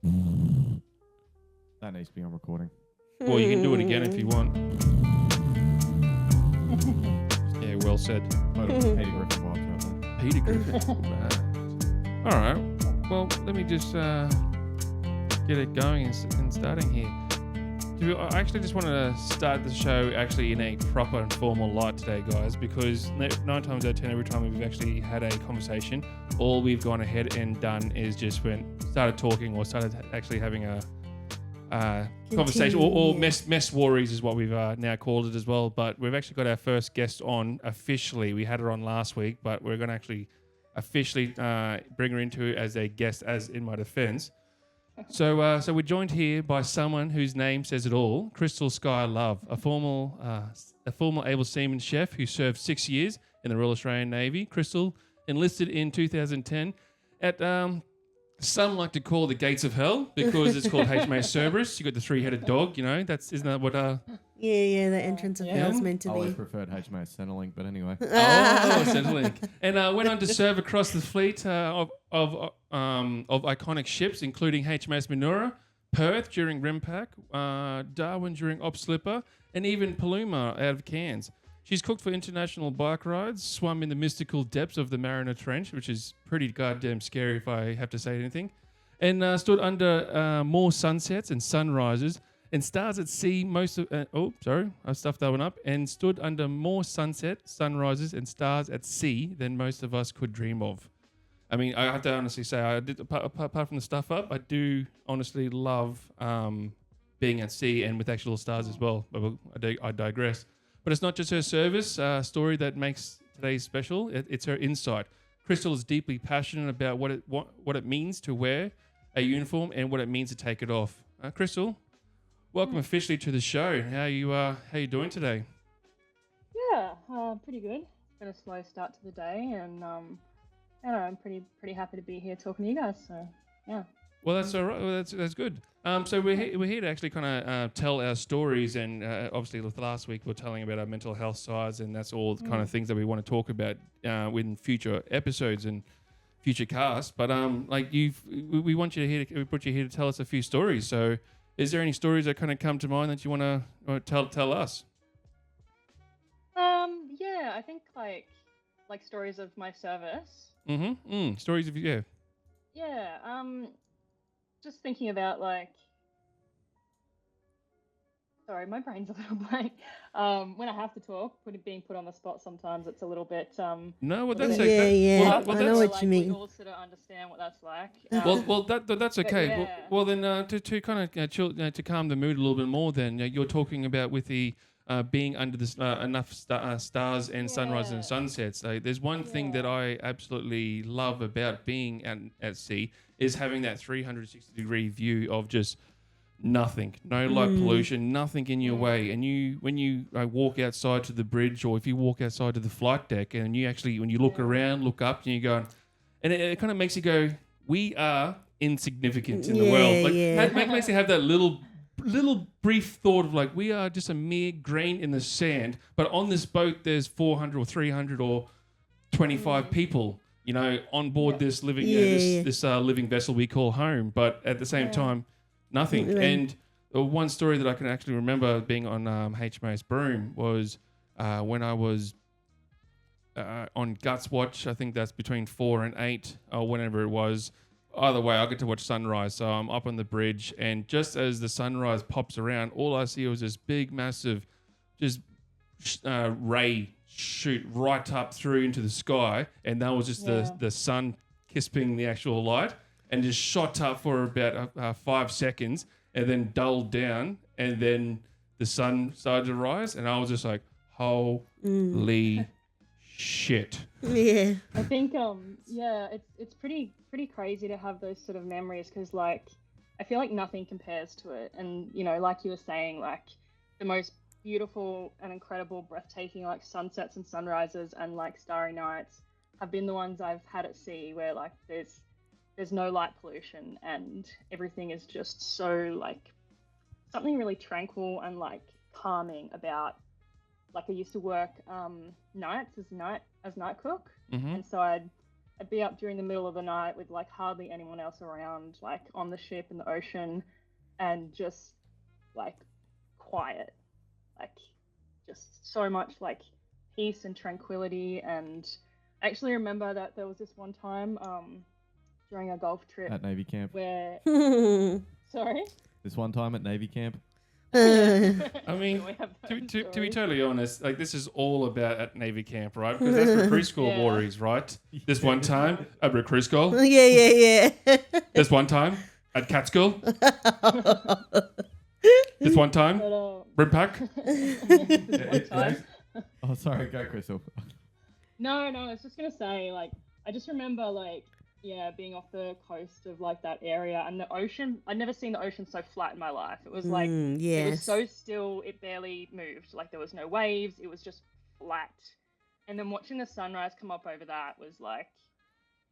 That needs to be on recording. Or you can do it again if you want. Yeah, well said. Total Peter Griffin vibes right there. Peter Griffin. All right. Well, let me just get it going and starting here. I actually just wanted to start the show actually in a proper and formal light today, guys, because 9 times out of 10, every time we've actually had a conversation, all we've gone ahead and done is just started talking or started actually having a conversation or mess worries is what we've now called it as well. But we've actually got our first guest on officially. We had her on last week, but we're going to actually officially bring her into as a guest, as in my defense. So we're joined here by someone whose name says it all, Crystal Sky Love, a former able seaman chef who served 6 years in the Royal Australian Navy. Crystal enlisted in 2010 at some like to call the gates of hell because it's called HMAS Cerberus. You got the three-headed dog, isn't that what? Yeah, the entrance of hell is meant to I always be. preferred HMAS Centrelink, but anyway. Centrelink. And went on to serve across the fleet of iconic ships, including HMAS Minoura, Perth during RIMPAC, Darwin during Op Slipper, and even Paloma out of Cairns. She's cooked for international bike rides, swum in the mystical depths of the Mariner Trench, which is pretty goddamn scary if I have to say anything, and stood under more sunsets and sunrises and stars at sea I stuffed that one up. And stood under more sunrises, and stars at sea than most of us could dream of. I mean, I have to honestly say, apart from the stuff up, I do honestly love being at sea and with actual stars as well. But I digress. But it's not just her service story that makes today special. It's her insight. Crystal is deeply passionate about what it means to wear a uniform and what it means to take it off. Crystal, welcome officially to the show. How you doing today? Yeah, pretty good. Been a slow start to the day, and I don't know, I'm pretty happy to be here talking to you guys. So yeah. Well, that's all right. Well, that's good. So we're here to actually kind of tell our stories, and obviously last week we were telling about our mental health sides, and that's all the kind of things that we want to talk about in future episodes and future casts. But we want you to we put you here to tell us a few stories. So, is there any stories that kind of come to mind that you want to tell us? Yeah, I think like stories of my service. Stories of Yeah. Just thinking about sorry, my brain's a little blank. When I have to talk, being put on the spot sometimes it's a little bit. No, well that's okay. Well, I know what you mean. We all sort of understand what that's like. That's okay. Yeah. Well, then to kind of chill, to calm the mood a little bit more, then you're talking about with the being under the enough stars and sunrises and sunsets. There's one thing that I absolutely love about being at sea is having that 360-degree view of just nothing, no light pollution, nothing in your way. And when you walk outside to the bridge, or if you walk outside to the flight deck, and you actually, when you look around, look up, and you go, and it kind of makes you go, we are insignificant in the world. Makes you have that little brief thought of we are just a mere grain in the sand, but on this boat there's 400 or 300 or 25 people, on board this living this living vessel we call home. But at the same time, nothing. And one story that I can actually remember being on HMAS Broome was when I was on Guts Watch. I think that's between 4 and 8 or whenever it was. Either way, I get to watch sunrise. So I'm up on the bridge, and just as the sunrise pops around, all I see was this big, massive, just ray shoot right up through into the sky, and that was just the sun kissing the actual light, and just shot up for about 5 seconds, and then dulled down, and then the sun started to rise, and I was just like, holy shit. Yeah. I think it's pretty crazy to have those sort of memories, because I feel like nothing compares to it. And like you were saying, the most beautiful and incredible, breathtaking sunsets and sunrises and starry nights have been the ones I've had at sea, where there's no light pollution and everything is just so something really tranquil and calming about. I used to work nights as night cook, and so I'd I'd be up during the middle of the night with like hardly anyone else around, like on the ship in the ocean, and just like quiet, like just so much like peace and tranquility. And I actually remember that there was this one time during a golf trip At Navy camp. where sorry. This one time at Navy camp. I mean, We have to those be stories. totally honest, like this is all about at Navy camp, right? Because that's recruit school Yeah. water is, right? This one time at recruit school. yeah. This one time at cat school. This one time, But, brim pack. one time. Oh, sorry. Go, Crystal. No, I was just gonna say, like, I just remember, like, yeah, being off the coast of like that area and the ocean. I'd never seen the ocean so flat in my life. It was like it was yes. so still, it barely moved. Like there was no waves. It was just flat. And then watching the sunrise come up over that was like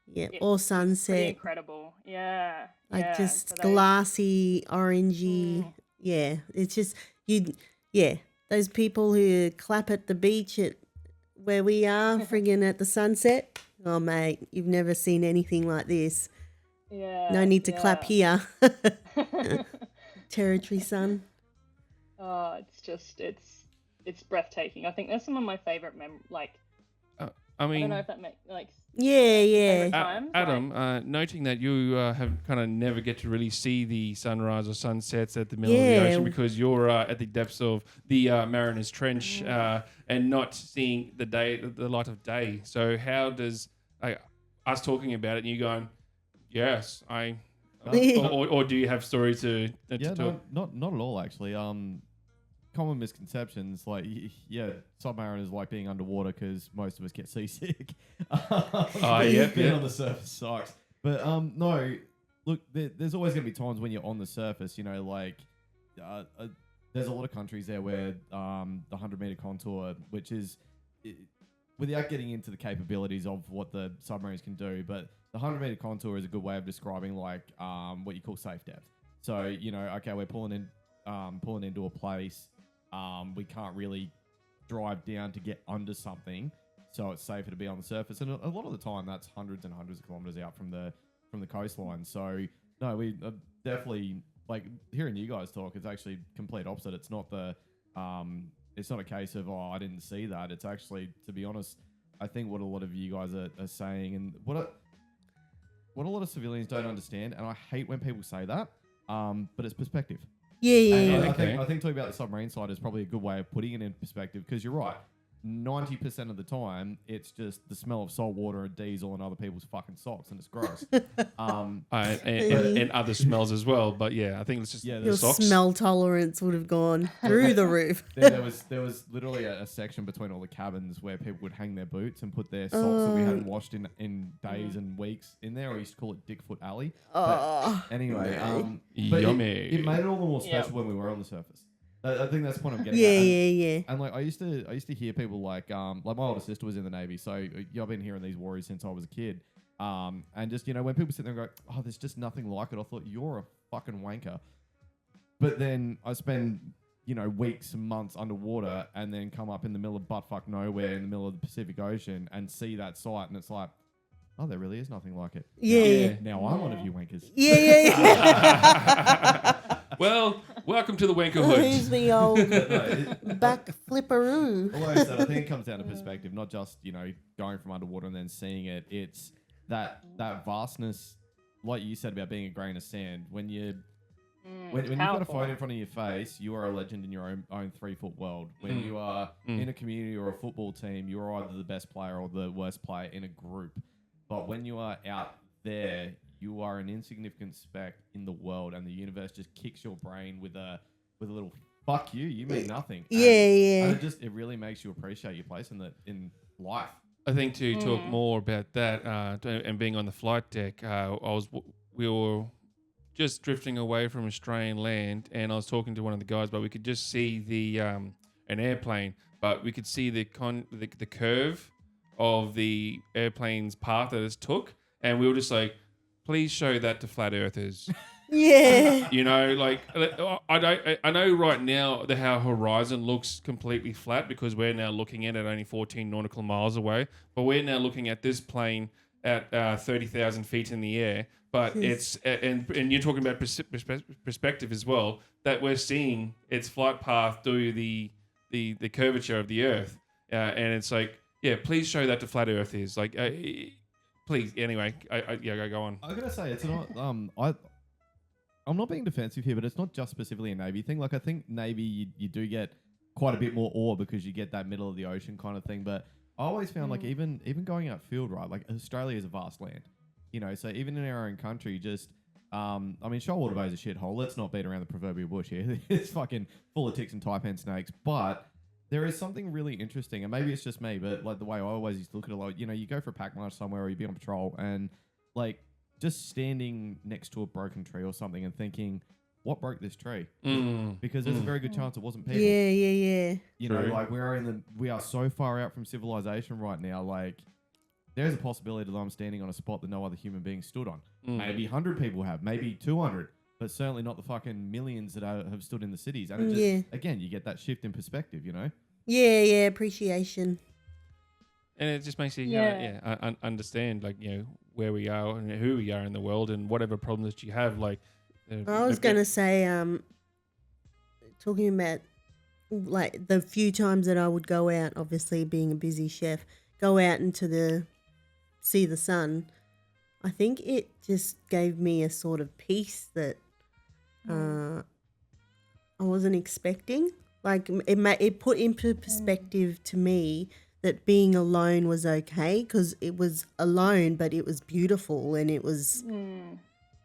Yeah, it or was pretty sunset. incredible. Yeah, Like yeah. just So they- glassy, orangey. Mm. Yeah, it's just those people who clap at the beach at where we are, friggin' at the sunset. Oh mate, you've never seen anything like this. Yeah. No need to clap yeah. here. Territory, son. Oh, it's just it's breathtaking. I think that's some of my favorite I I don't mean, know if that makes like Yeah, yeah. favorite times. Adam, noting that you have kind of never get to really see the sunrise or sunsets at the middle of the Yeah. ocean because you're at the depths of the Mariner's Trench and not seeing the light of day. So how does us talking about it and you going, yes, or do you have stories to Yeah, talk? not at all actually. Common misconceptions like submariners like being underwater because most of us get seasick. Being on the surface sucks. But no, look, there's always going to be times when you're on the surface. You know, like there's a lot of countries there where the 100-meter contour, which is without getting into the capabilities of what the submarines can do, but the 100-meter contour is a good way of describing like what you call safe depth. So you know, okay, we're pulling into a place. We can't really drive down to get under something, so it's safer to be on the surface. And a lot of the time, that's hundreds and hundreds of kilometers out from the coastline. So no, we definitely like hearing you guys talk. It's actually complete opposite. It's not it's not a case of I didn't see that. It's actually, to be honest, I think what a lot of you guys are saying and what a lot of civilians don't understand, and I hate when people say that. But it's perspective. Yeah. And Okay. I think talking about the submarine side is probably a good way of putting it in perspective because you're right. 90% of the time, it's just the smell of salt water and diesel and other people's fucking socks, and it's gross. And other smells as well. But yeah, I think it's just Yeah, the Your socks. smell tolerance would have gone through the roof. there was literally a section between all the cabins where people would hang their boots and put their socks that we hadn't washed in days and weeks in there. We used to call it Dickfoot Alley. Oh, Anyway, but Yummy. it made it all the more special Yeah. when we were on the surface. I think that's the point I'm getting yeah, at. And- yeah. And like I used to hear people like my older sister was in the Navy, so I've been hearing these worries since I was a kid. And just when people sit there and go, oh, there's just nothing like it, I thought you're a fucking wanker. But then I spend weeks and months underwater, and then come up in the middle of buttfuck nowhere in the middle of the Pacific Ocean and see that sight, and it's like, oh, there really is nothing like it. Yeah. Now I'm one of you wankers. Yeah. Well, welcome to the Wanker Who's Hood. the old No, back flipperoo? Although I said, I think it comes down to perspective, not just going from underwater and then seeing it. It's that vastness, like you said about being a grain of sand. When you've got a powerful. phone in front of your face, you are a legend in your own 3-foot world. When you are in a community or a football team, you are either the best player or the worst player in a group. But when you are out there, you are an insignificant speck in the world, and the universe just kicks your brain with a little fuck you. You mean nothing. Yeah. And it really makes you appreciate your place in life. I think to talk more about that and being on the flight deck, we were just drifting away from Australian land, and I was talking to one of the guys, but we could just see the an airplane, but we could see the curve of the airplane's path that it took, and we were just like, please show that to flat earthers. Yeah. I know right now how horizon looks completely flat because we're now looking at it only 14 nautical miles away, but we're now looking at this plane at 30,000 feet in the air. But it's and you're talking about perspective as well. That we're seeing its flight path through the curvature of the Earth, and it's like, yeah, please show that to flat Earth is like, please. Anyway, go on. I gotta say, it's not. I'm not being defensive here, but it's not just specifically a Navy thing. Like I think Navy, you do get quite a bit more awe because you get that middle of the ocean kind of thing. But I always found like even going outfield, right? Like Australia is a vast land, you know. So even in our own country, just I mean, Shoalwater Bay is a shithole. Let's not beat around the proverbial bush here. It's fucking full of ticks and taipan snakes. But there is something really interesting, and maybe it's just me, but like the way I always used to look at it, like, you know, you go for a pack march somewhere or you be on patrol, and like just standing next to a broken tree or something and thinking, what broke this tree? Because there's a very good chance it wasn't people. Yeah. You know, like we are so far out from civilization right now. Like there's a possibility that I'm standing on a spot that no other human being stood on. Maybe 100 people have, maybe 200, but certainly not the fucking millions that have stood in the cities. And it just, again, you get that shift in perspective, you know? Yeah, appreciation. And it just makes you understand, like, you know, where we are and who we are in the world and whatever problems that you have. Like, I was going to say, talking about like the few times that I would go out, obviously being a busy chef, go out into see the sun, I think it just gave me a sort of peace that I wasn't expecting. Like it put into perspective to me that being alone was okay, because it was alone, but it was beautiful and it was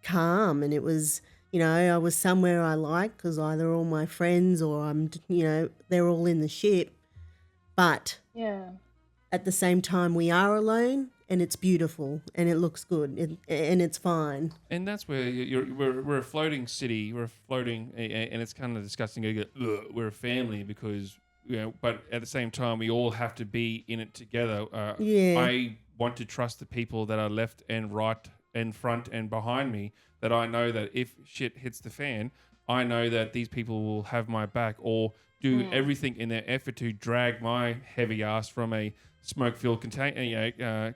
calm, and it was, you know, I was somewhere I like because either all my friends or I'm, you know, they're all in the ship, but at the same time we are alone and it's beautiful and it looks good and it's fine. And that's where we're a floating city, we're floating, and it's kind of disgusting. We're a family because, you know, but at the same time, we all have to be in it together. I want to trust the people that are left and right and front and behind me, that I know that if shit hits the fan, I know that these people will have my back or do everything in their effort to drag my heavy ass from a smoke-filled area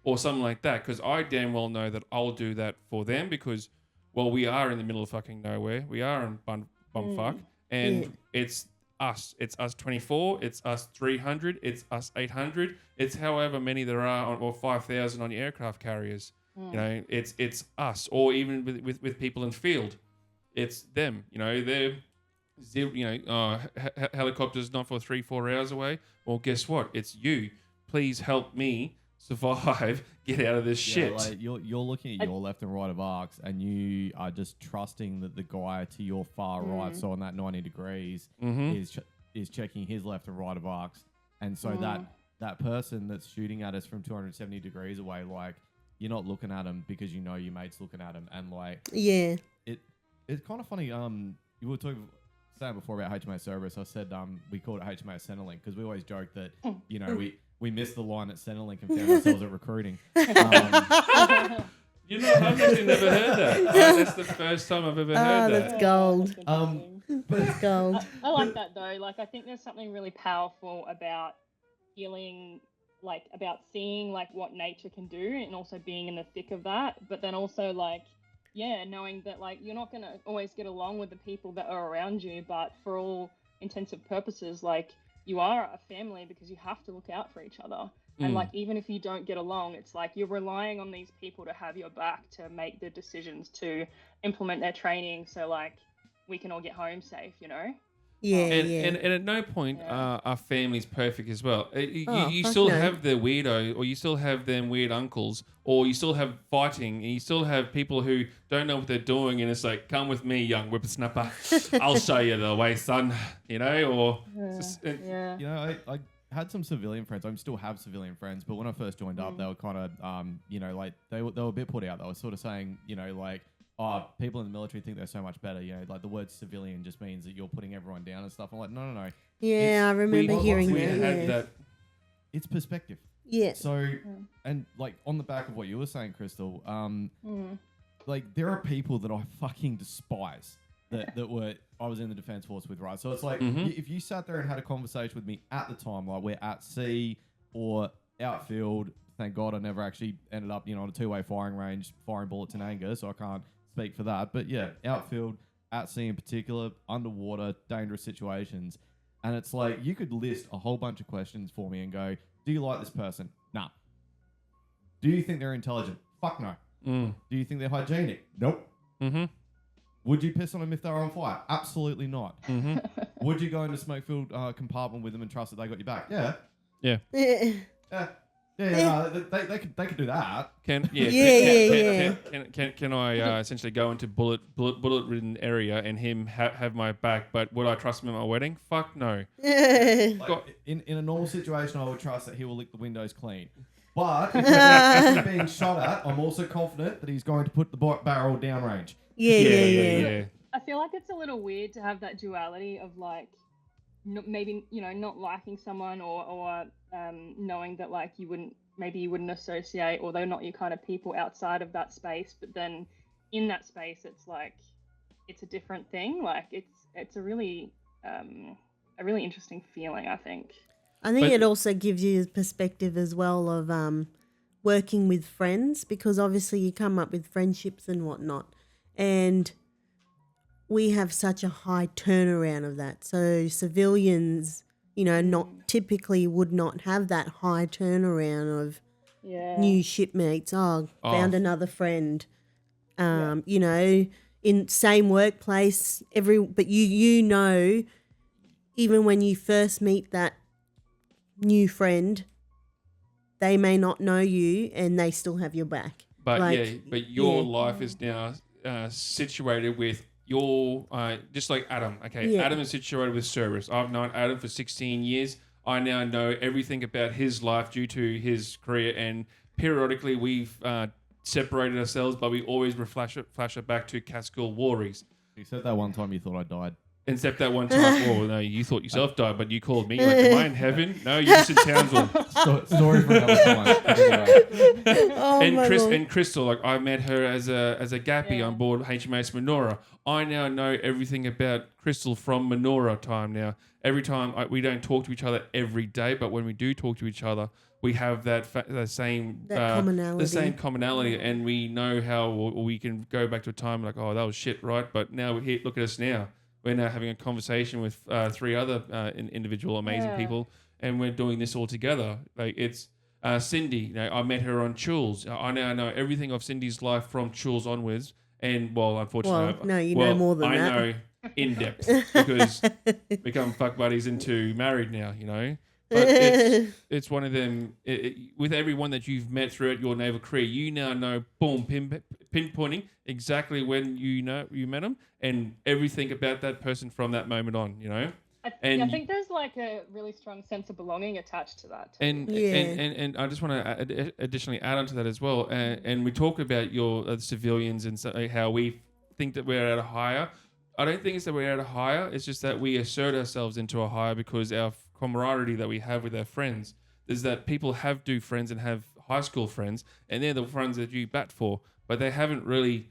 or something like that, because I damn well know that I'll do that for them because, well, we are in the middle of fucking nowhere. We are in bumfuck. And it's us. It's us 24. It's us 300. It's us 800. It's however many there are, or 5,000 on your aircraft carriers. You know, it's us. Or even with people in field, it's them. You know, they're helicopters not for 3-4 hours away. Well, guess what? It's you. Please help me survive, get out of this shit. Like you're looking at your left and right of arcs, and you are just trusting that the guy to your far right, so on that 90 degrees, is checking his left and right of arcs, and so that person that's shooting at us from 270 degrees away, like, you're not looking at him because you know your mate's looking at him, and like it's kind of funny. You were saying before about HMAS Cerberus. I said we called it HMAS Centrelink because we always joke that you know we missed the line at Centrelink and found ourselves at recruiting. You know, I've actually never heard that. That's the first time I've ever heard that. That's gold. That's gold. I like that though. Like, I think there's something really powerful about feeling, like, about seeing like what nature can do, and also being in the thick of that. But then also like, knowing that like you're not gonna always get along with the people that are around you, but for all intensive purposes, like, you are a family because you have to look out for each other. And like, even if you don't get along, it's like you're relying on these people to have your back, to make the decisions, to implement their training, so like we can all get home safe, you know? And at no point are families perfect as well. You still have the weirdo, or you still have them weird uncles, or you still have fighting, and you still have people who don't know what they're doing, and it's like, come with me, young whippersnapper, I'll show you the way, son. You know, or you know, I had some civilian friends. I still have civilian friends, but when I first joined up, they were kind of you know, like they were a bit put out. They were sort of saying, you know, like, oh, people in the military think they're so much better. You know, like the word civilian just means that you're putting everyone down and stuff. I'm like, no. Yeah, I remember hearing that. It's perspective. Yeah. So, and like on the back of what you were saying, Crystal, like there are people that I fucking despise that I was in the Defence Force with, right? So it's like, if you sat there and had a conversation with me at the time, like we're at sea or outfield, thank God I never actually ended up, on a two-way firing range, firing bullets in anger, so I can't speak for that. But yeah, outfield, at sea in particular, underwater, dangerous situations. And it's like, you could list a whole bunch of questions for me and go, do you like this person? Nah. Do you think they're intelligent? Fuck no. Do you think they're hygienic? Nope. Mm-hmm. Would you piss on them if they were on fire? Absolutely not. Mm-hmm. Would you go into a smoke-filled compartment with them and trust that they got your back? Yeah. Yeah. No, they could do that. Can I essentially go into bullet-ridden area and him have my back? But would I trust him at my wedding? Fuck no. Like, in a normal situation, I would trust that he will lick the windows clean. But if he's being shot at, I'm also confident that he's going to put the barrel downrange. Yeah. I feel like it's a little weird to have that duality of like, maybe not liking someone or knowing that like you wouldn't associate, or they're not your kind of people outside of that space, but then in that space it's like it's a different thing. Like it's a really interesting feeling, I think. It also gives you a perspective as well of working with friends, because obviously you come up with friendships and whatnot, and we have such a high turnaround of that. So civilians, not typically would not have that high turnaround of new shipmates. Found another friend. In same workplace, but even when you first meet that new friend, they may not know you and they still have your back. But your life is now situated with your just like Adam. Okay, yeah. Adam is situated with service. I've known Adam for 16 years. I now know everything about his life due to his career, and periodically we've separated ourselves, but we always flash it back to Catskill Warries. You said that one time you thought I died. Except that one time, no, you thought yourself died, but you called me. You're like, am I in heaven? No, you're just in Townsville. Story for another time. Anyway. And Crystal, like I met her as a gappy on board HMAS Menorah. I now know everything about Crystal from Menorah time now. Every time we don't talk to each other every day, but when we do talk to each other, we have the same commonality, and we know how we can go back to a time like, oh, that was shit, right? But now we're here. Look at us now. We're now having a conversation with 3 other individual amazing people, and we're doing this all together. Like it's Cyndy. I met her on Chul's. I now know everything of Cyndy's life from Chul's onwards. And unfortunately, know more than that. I know in depth because become fuck buddies into married now. But it's one of them. With everyone that you've met throughout your naval career, you now know, boom, pinpointing exactly when you met them and everything about that person from that moment on. I think there's like a really strong sense of belonging attached to that too. And I just want to additionally add on to that as well. And we talk about your civilians and how we think that we're at a higher. I don't think it's that we're at a higher. It's just that we assert ourselves into a higher because our camaraderie that we have with our friends is that people do friends and have high school friends, and they're the friends that you bat for, but they haven't really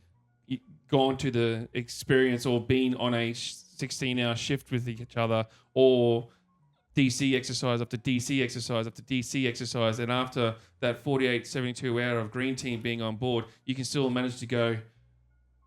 gone to the experience or been on a 16-hour shift with each other, or DC exercise after DC exercise after DC exercise, and after that 48, 72 hour of green team being on board, you can still manage to go,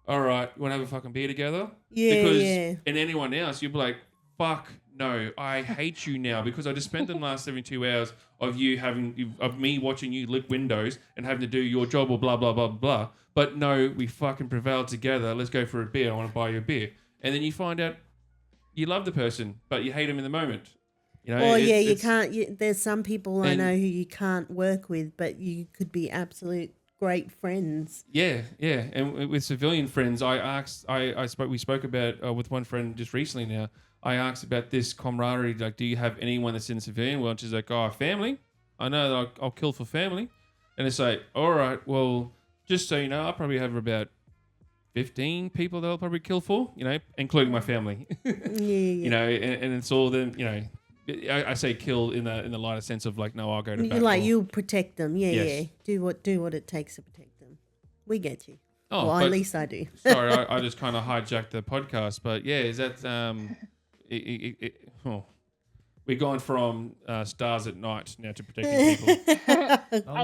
all right, you want to have a fucking beer together? In anyone else, you'd be like, fuck no, I hate you now because I just spent the last 72 hours of me watching you lick windows and having to do your job or blah, blah, blah, blah. But no, we fucking prevailed together. Let's go for a beer. I want to buy you a beer. And then you find out you love the person, but you hate him in the moment. You can't. There's some people I know who you can't work with, but you could be absolute great friends. Yeah. And with civilian friends, we spoke about with one friend just recently now. I asked about this camaraderie, like, do you have anyone that's in the civilian world? She's like, family. I know that I'll kill for family. And it's like, all right, well, just so you know, I'll probably have about 15 people that I'll probably kill for, including my family. Yeah. And it's all them, I say kill in the lighter sense of like, no, I'll go to battle. Like, you'll protect them. Yeah. Do what it takes to protect them. We get you. Oh, well, at least I do. Sorry, I just kind of hijacked the podcast, but yeah, is that we've gone from stars at night now to protecting people. I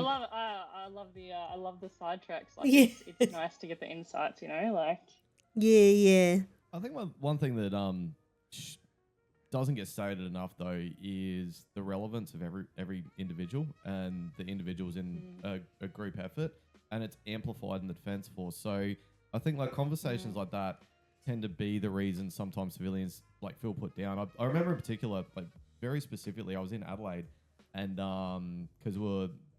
love the sidetracks. Like Yeah. it's nice to get the insights, you know, like. Yeah. I think one thing that doesn't get stated enough though is the relevance of every individual and the individuals in a group effort, and it's amplified in the defence force. So I think like conversations like that tend to be the reason sometimes civilians like feel put down. I remember in particular, like very specifically, I was in Adelaide, and because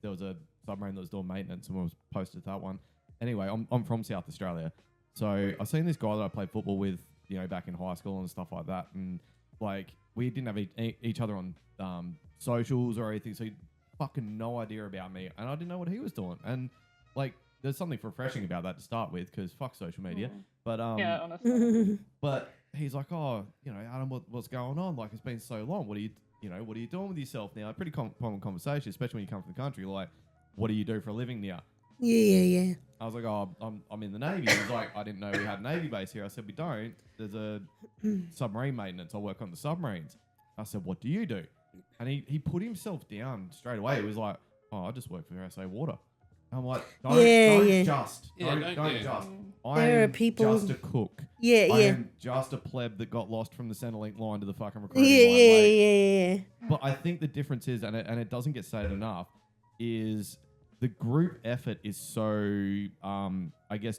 there was a submarine that was doing maintenance, and we was posted to that one. Anyway, I'm from South Australia, so I seen this guy that I played football with, you know, back in high school and stuff like that, and like we didn't have each other on socials or anything, so he fucking no idea about me, and I didn't know what he was doing, and like there's something refreshing about that to start with, because fuck social media. But Yeah, honestly. but he's like, oh, you know, Adam, what's going on? Like, it's been so long. What are you doing with yourself now? A pretty common conversation, especially when you come from the country. Like, what do you do for a living now? Yeah. I was like, oh, I'm in the Navy. He was like, I didn't know we had a Navy base here. I said, we don't. There's a submarine maintenance. I work on the submarines. I said, what do you do? And he put himself down straight away. He was like, oh, I just work for SA Water. I'm like, don't just. I There are am people- just a cook. I Yeah. am just a pleb that got lost from the Centrelink line to the fucking recruiting Yeah. line. Like, but I think the difference is, and it doesn't get stated enough, is the group effort is so, I guess,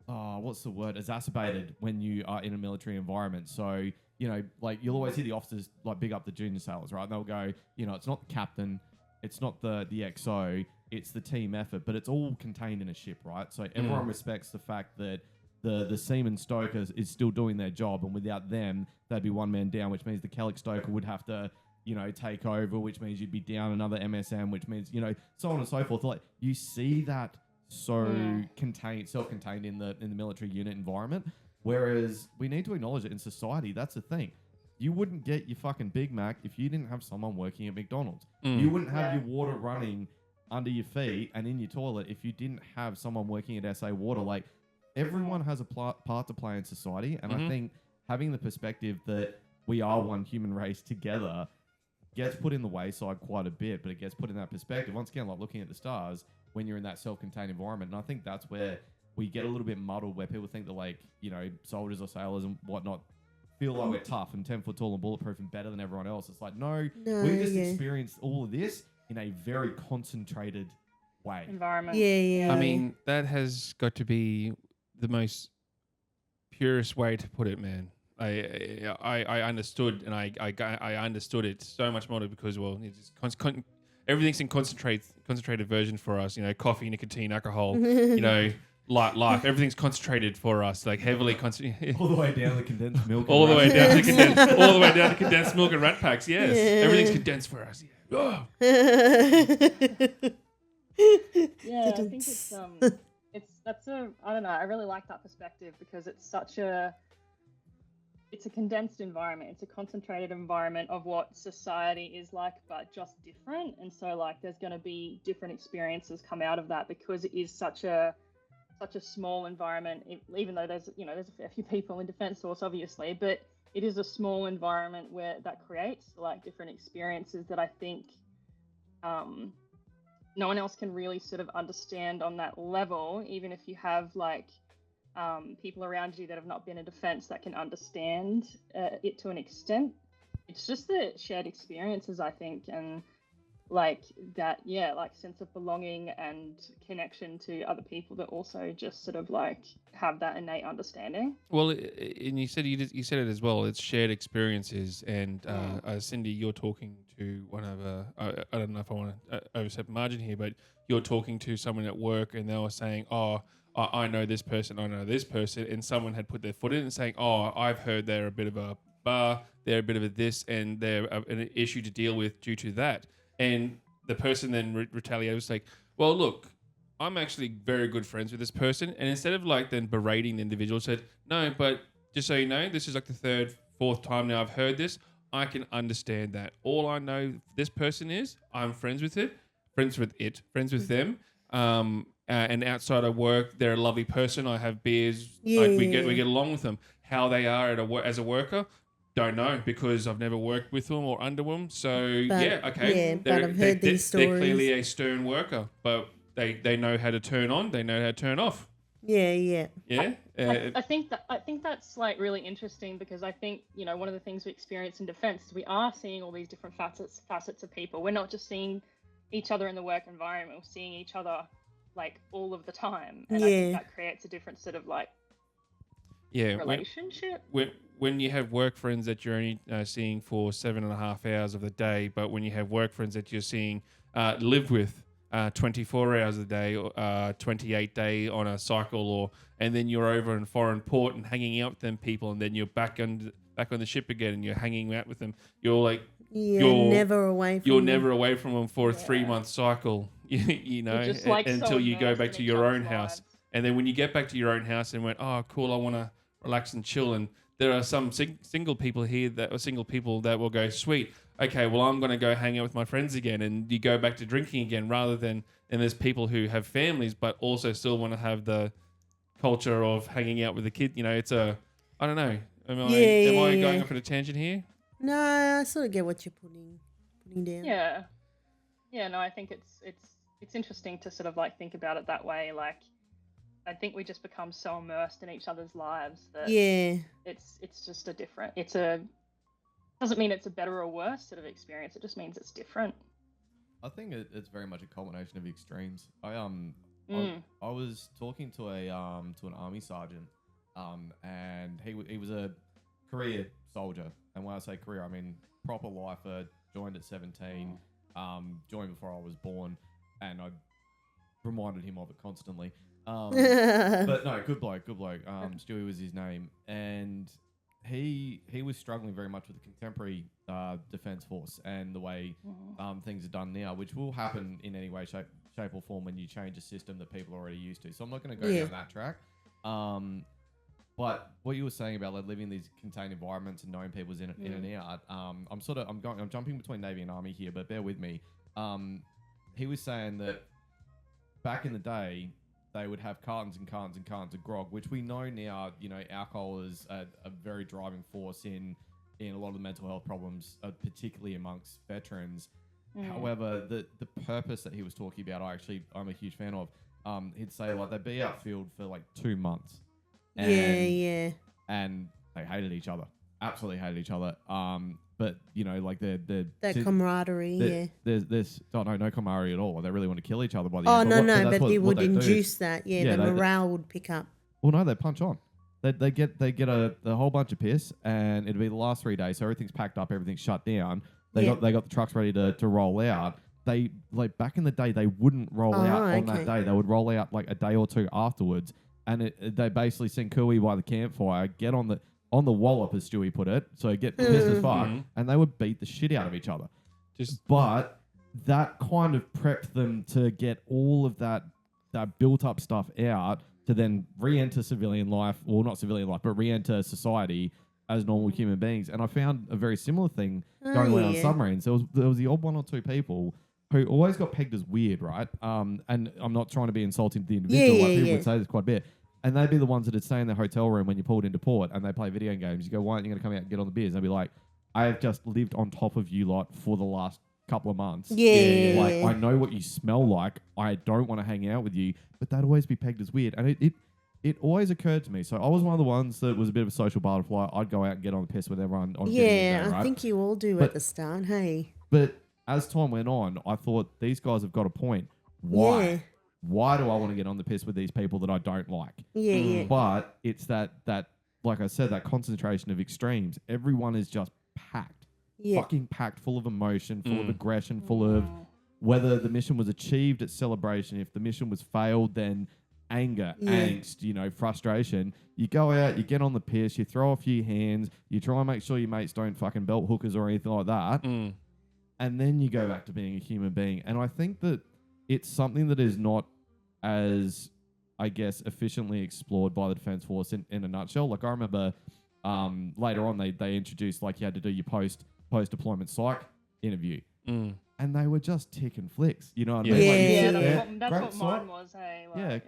what's the word? Exacerbated when you are in a military environment. So, you know, like you'll always hear the officers like big up the junior sailors, right? And they'll go, you know, it's not the captain, it's not the XO, it's the team effort, but it's all contained in a ship, right? So everyone respects the fact that the seaman stokers is still doing their job, and without them, they'd be one man down, which means the Kellic stoker would have to, you know, take over, which means you'd be down another MSM, which means, you know, so on and so forth. Like you see that self-contained in the military unit environment, whereas we need to acknowledge it in society. That's the thing. You wouldn't get your fucking Big Mac if you didn't have someone working at McDonald's. You wouldn't have your water running under your feet and in your toilet if you didn't have someone working at SA Water. Like, everyone has a part to play in society, and I think having the perspective that we are one human race together gets put in the wayside quite a bit, but it gets put in that perspective. Once again, like looking at the stars when you're in that self-contained environment, and I think that's where we get a little bit muddled, where people think that, like, you know, soldiers or sailors and whatnot feel like we're tough and 10 foot tall and bulletproof and better than everyone else. It's like, no, we just experienced all of this in a very concentrated way. Environment. Yeah. I mean, that has got to be the most purest way to put it, man. I understood, and I understood it so much more because, well, it's everything's in concentrated version for us. You know, coffee, nicotine, alcohol. You know, life. Everything's concentrated for us, like heavily concentrated. All the way down to condensed milk. All the way down to condensed milk and rat packs. Yes, everything's condensed for us. Yeah. Yeah, I think I don't know, I really like that perspective because it's a condensed environment. It's a concentrated environment of what society is like, but just different. And so, like, there's going to be different experiences come out of that because it is such a small environment, even though there's a fair few people in Defence Force, obviously, but it is a small environment where that creates like different experiences that I think no one else can really sort of understand on that level, even if you have like people around you that have not been in defence that can understand it to an extent. It's just the shared experiences, I think, and like that, like sense of belonging and connection to other people that also just sort of like have that innate understanding. Well, and you said you said it as well. It's shared experiences, and Cyndy, you're talking to one of I don't know if I want to overstep margin here, but you're talking to someone at work, and they were saying, "Oh, I know this person, I know this person," and someone had put their foot in and saying, "Oh, I've heard they're a bit of a bar, they're a bit of a this, and they're an issue to deal with due to that." And the person then retaliated, was like, "Well, look, I'm actually very good friends with this person." And instead of like then berating the individual, said, "No, but just so you know, this is like the third, fourth time now I've heard this. I can understand that. All I know this person is, I'm friends with them. And outside of work, they're a lovely person. I have beers. Yeah. Like we get along with them. How they are as a worker, Don't know because I've never worked with them or under them. So But, yeah, okay. yeah, but I've heard these They're stories. clearly a stern worker, but they know how to turn on. They know how to turn off. Yeah. Yeah. I think that's like really interesting because I think, you know, one of the things we experience in defense is we are seeing all these different facets of people. We're not just seeing each other in the work environment, we're seeing each other like all of the time. And I think that creates a different sort of like relationship. When you have work friends that you're only seeing for 7.5 hours of the day, but when you have work friends that you're seeing live with 24 hours a day, 28 day on a cycle, and then you're over in foreign port and hanging out with them people, and then you're back on the ship again and you're hanging out with them. You're like you're never away from them. Never away from them for a 3-month cycle, you know, just, like, until you go back to your own lives. house. And then when you get back to your own house and went, oh, cool, I want to relax and chill. And there are some single people here that will go, sweet, okay, well, I'm going to go hang out with my friends again. And you go back to drinking again and there's people who have families but also still want to have the culture of hanging out with the kid. You know, it's I don't know. Am I going off on a tangent here? No, I sort of get what you're putting down. Yeah, no, I think it's interesting to sort of like think about it that way. Like, I think we just become so immersed in each other's lives that it's just doesn't mean it's a better or worse sort of experience. It just means it's different. I think it's very much a combination of extremes. I was talking to an army sergeant, and he was a career soldier, and when I say career, I mean proper lifer. Joined at 17, joined before I was born, and I reminded him of it constantly. But no, good bloke. Stewie was his name, and he was struggling very much with the contemporary defence force and the way things are done now, which will happen in any way, shape or form when you change a system that people are already used to. So I'm not going to go down that track. But what you were saying about like living in these contained environments and knowing people's in and out, I'm jumping between Navy and Army here, but bear with me. He was saying that back in the day, they would have cartons and cartons and cartons of grog, which we know now, you know, alcohol is a very driving force in a lot of the mental health problems, particularly amongst veterans. However, the purpose that he was talking about, I'm a huge fan of. He'd say like they'd be outfield for like 2 months. And they hated each other. Absolutely hated each other. But you know, like that camaraderie. There's no camaraderie at all. They really want to kill each other by the end. But they would induce that. The morale would pick up. Well, no, they punch on. They get a whole bunch of piss, and it'll be the last 3 days. So everything's packed up, everything's shut down. They got the trucks ready to roll out. They like back in the day, they wouldn't roll out on that day. They would roll out like a day or two afterwards. And they basically sing cooey by the campfire, get on the wallop, as Stewie put it, so get pissed as fuck, and they would beat the shit out of each other. But that kind of prepped them to get all of that built up stuff out to then re-enter civilian life, well, not civilian life, but re-enter society as normal human beings. And I found a very similar thing going on submarines. There was the odd one or two people who always got pegged as weird, right? And I'm not trying to be insulting to the individual. People would say this quite a bit. And they'd be the ones that would stay in their hotel room when you pulled into port and they play video games. You go, why aren't you going to come out and get on the beers? And they'd be like, I have just lived on top of you lot for the last couple of months. Like, I know what you smell like. I don't want to hang out with you. But they'd always be pegged as weird. And it always occurred to me. So I was one of the ones that was a bit of a social butterfly. I'd go out and get on the piss with everyone on video game, right? I think you all do at the start, hey? But as time went on, I thought these guys have got a point. Why? Yeah. Why do I want to get on the piss with these people that I don't like? But it's that like I said, that concentration of extremes. Everyone is just packed. Fucking packed, full of emotion, full of aggression, full of whether the mission was achieved, it's celebration. If the mission was failed, then anger, angst, frustration. You go out, you get on the piss, you throw a few hands, you try and make sure your mates don't fucking belt hookers or anything like that. And then you go back to being a human being. And I think that it's something that is not as, I guess, efficiently explored by the Defence Force in a nutshell. Like I remember later on they introduced like you had to do your post-deployment psych interview. And they were just tick and flicks. You know what I mean? That's what mine was. Hey,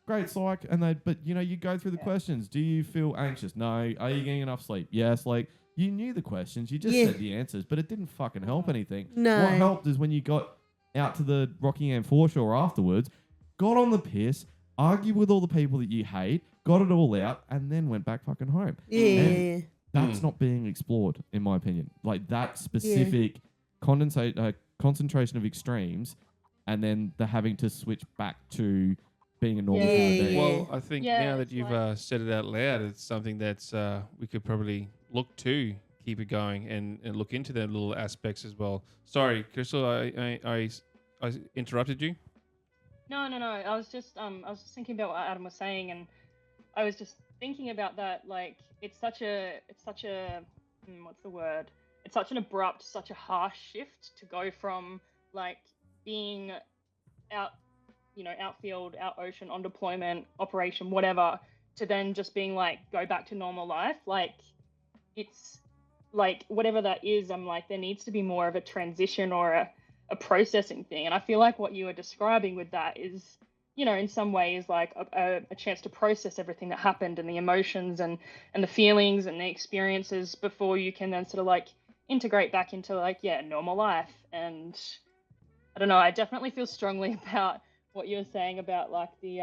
great psych. And but you go through the questions. Do you feel anxious? No. Are you getting enough sleep? Yes. Like, You knew the questions. You just said the answers, but it didn't fucking help anything. No. What helped is when you got out to the Rockingham foreshore afterwards, got on the piss, argued with all the people that you hate, got it all out, and then went back fucking home. Yeah. That's not being explored, in my opinion. Like that specific concentration of extremes, and then the having to switch back to being a normal human being. Well, I think now that it's you've said it out loud, it's something that's we could probably look to keep it going and look into the little aspects as well. Sorry, Crystal, I interrupted you. No. I was just thinking about what Adam was saying, and I was just thinking about that. Like, it's such a what's the word? It's such an abrupt, such a harsh shift to go from like being outfield, out ocean, on deployment, operation, whatever, to then just being like, go back to normal life. Like, it's like, whatever that is, I'm like, there needs to be more of a transition or a processing thing. And I feel like what you were describing with that is, in some ways, like a chance to process everything that happened and the emotions and the feelings and the experiences before you can then sort of like integrate back into like, normal life. And I don't know, I definitely feel strongly about what you were saying about like the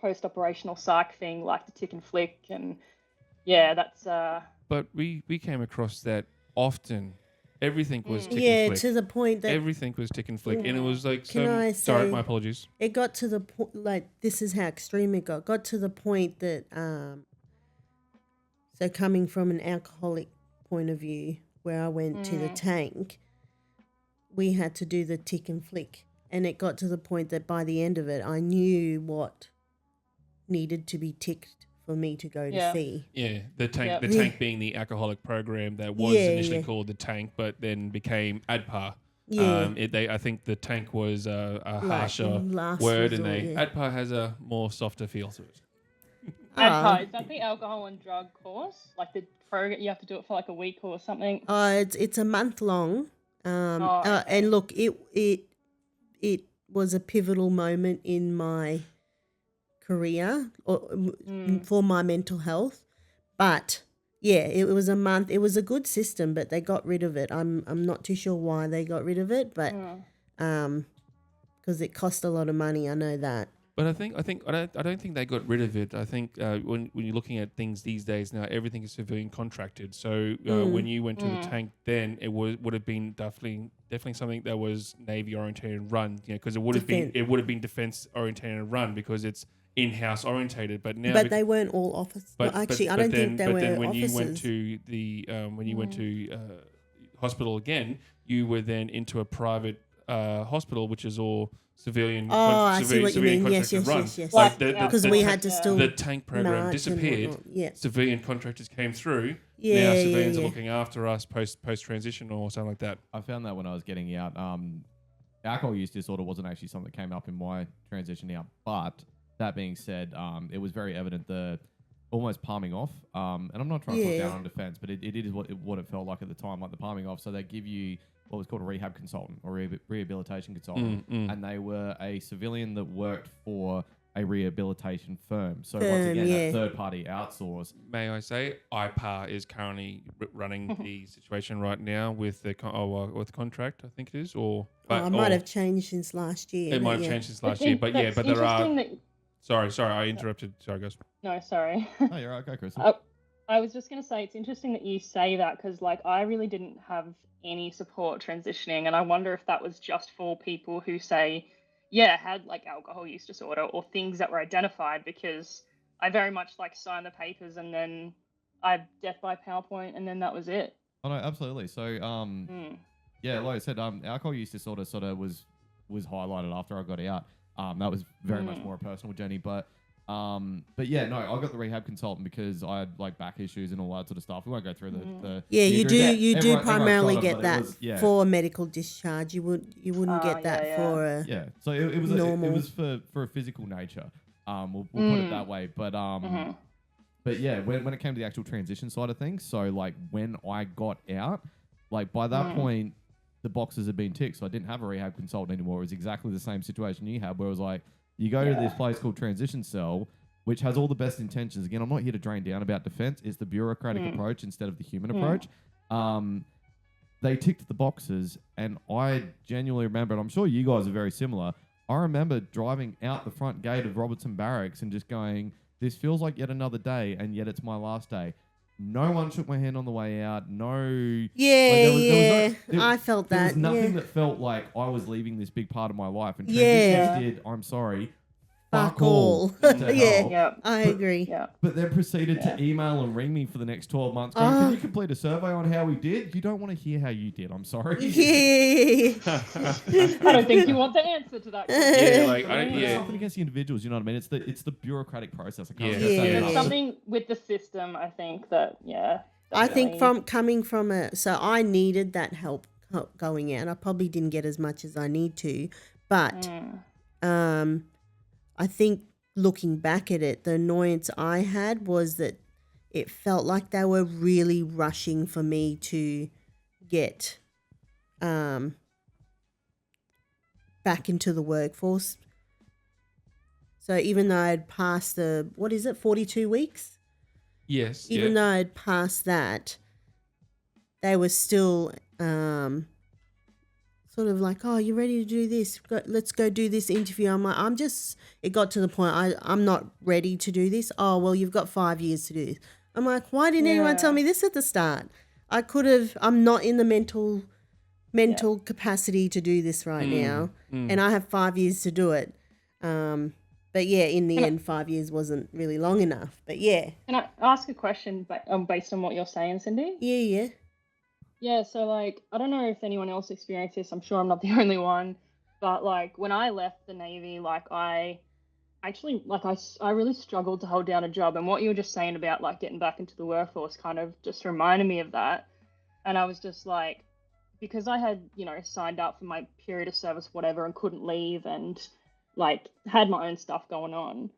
post-operational psych thing, like the tick and flick. And that's... But we came across that often. Everything was tick and flick. To the point that everything was tick and flick, and it was like sorry, my apologies. It got to the point, like, this is how extreme it got. Got to the point that so coming from an alcoholic point of view, where I went to the tank, we had to do the tick and flick, and it got to the point that by the end of it, I knew what needed to be ticked for me to go to see. Yeah, the tank being the alcoholic program that was initially called the tank, but then became ADPA. Yeah. I think the tank was a harsher word, and ADPA has a more softer feel to it. ADPA, is that the alcohol and drug course? Like the program, you have to do it for like a week or something? It's a month long. And look, it was a pivotal moment in my career for my mental health, but it was a month. It was a good system, but they got rid of it. I'm not too sure why they got rid of it, but because it cost a lot of money, I know that. But I don't think they got rid of it. I think when you're looking at things these days now, everything is civilian contracted. So when you went to the tank, then it would have been definitely something that was Navy oriented and run. Because it would have been defense oriented and run because it's in-house orientated. But now, they weren't all officers. I don't think they were officers. But then when you went to hospital again, you were then into a private hospital, which is all civilian. I see what you mean. Yes. Like because we had to still. The tank program disappeared. Civilian contractors came through. Now civilians are looking after us post transition or something like that. I found that when I was getting out, alcohol use disorder wasn't actually something that came up in my transition out. But that being said, it was very evident the almost palming off. And I'm not trying to put down on defense, but it is what it felt like at the time, like the palming off. So they give you what was called a rehab consultant or rehabilitation consultant, and they were a civilian that worked for a rehabilitation firm. So once again, a third-party outsource. May I say, IPAR is currently running the situation right now with the with contract, I think it is, it might have changed since last year. It might have changed since last year, but there are. Sorry, I interrupted. Sorry, guys. No, sorry. Oh, you're right. Go, Chris. I was just going to say, it's interesting that you say that because, like, I really didn't have any support transitioning, and I wonder if that was just for people who say, had like alcohol use disorder or things that were identified, because I very much like signed the papers and then I death by PowerPoint and then that was it. Oh no, absolutely. So like I said, alcohol use disorder sort of was highlighted after I got out. That was very much more a personal journey, but I got the rehab consultant because I had like back issues and all that sort of stuff. We won't go through the you do primarily get that for medical discharge. You wouldn't get that for a So it was normal. It was for a physical nature. We'll put it that way. But when it came to the actual transition side of things, so like when I got out, like by that point, the boxes had been ticked, so I didn't have a rehab consultant anymore. It was exactly the same situation you had, where it was like, you go to this place called Transition Cell, which has all the best intentions. Again, I'm not here to drain down about defense. It's the bureaucratic approach instead of the human approach. They ticked the boxes, and I genuinely remember, and I'm sure you guys are very similar, I remember driving out the front gate of Robertson Barracks and just going, this feels like yet another day, and yet it's my last day. No one shook my hand on the way out. No. I felt that. There was nothing that felt like I was leaving this big part of my life. And Yeah. did, I'm sorry, Fuck all. Yeah. I agree. Yeah. But then proceeded to email and ring me for the next 12 months. Going, can you complete a survey on how we did? You don't want to hear how you did. I'm sorry. Yeah. I don't think you want the answer to that. Yeah, like It's nothing against the individuals. You know what I mean? It's the bureaucratic process. I can't Yeah. stress that Yeah. enough. There's something with the system, I think, that, I think definitely- coming from so I needed that help going out. I probably didn't get as much as I need to, but I think looking back at it, the annoyance I had was that it felt like they were really rushing for me to get back into the workforce. So even though I'd passed 42 weeks? Yes. Even though I'd passed that, they were still sort of like, oh, you ready to do this? Let's go do this interview. I'm like, it got to the point, I'm not ready to do this. Oh, well, you've got 5 years to do this. I'm like, why didn't anyone tell me this at the start? I'm not in the mental capacity to do this right now. And I have 5 years to do it. But yeah, in the end, 5 years wasn't really long enough. But yeah. Can I ask a question based on what you're saying, Cyndy? Yeah. Yeah, so like, I don't know if anyone else experienced this. I'm sure I'm not the only one. But like, when I left the Navy, like I really struggled to hold down a job. And what you were just saying about like getting back into the workforce kind of just reminded me of that. And I was just like, because I had, signed up for my period of service, whatever, and couldn't leave and like had my own stuff going on,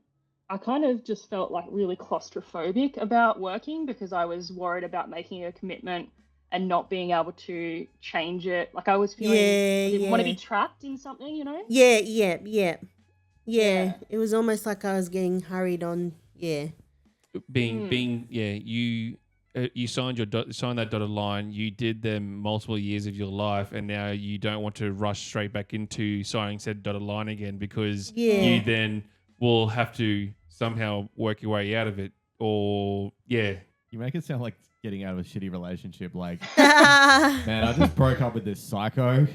I kind of just felt like really claustrophobic about working because I was worried about making a commitment and not being able to change it. Like I was feeling I didn't want to be trapped in something, Yeah. It was almost like I was getting hurried on. Yeah. You signed that dotted line. You did them multiple years of your life, and now you don't want to rush straight back into signing said dotted line again because you then will have to somehow work your way out of it. Or you make it sound like getting out of a shitty relationship. Like, man, I just broke up with this psycho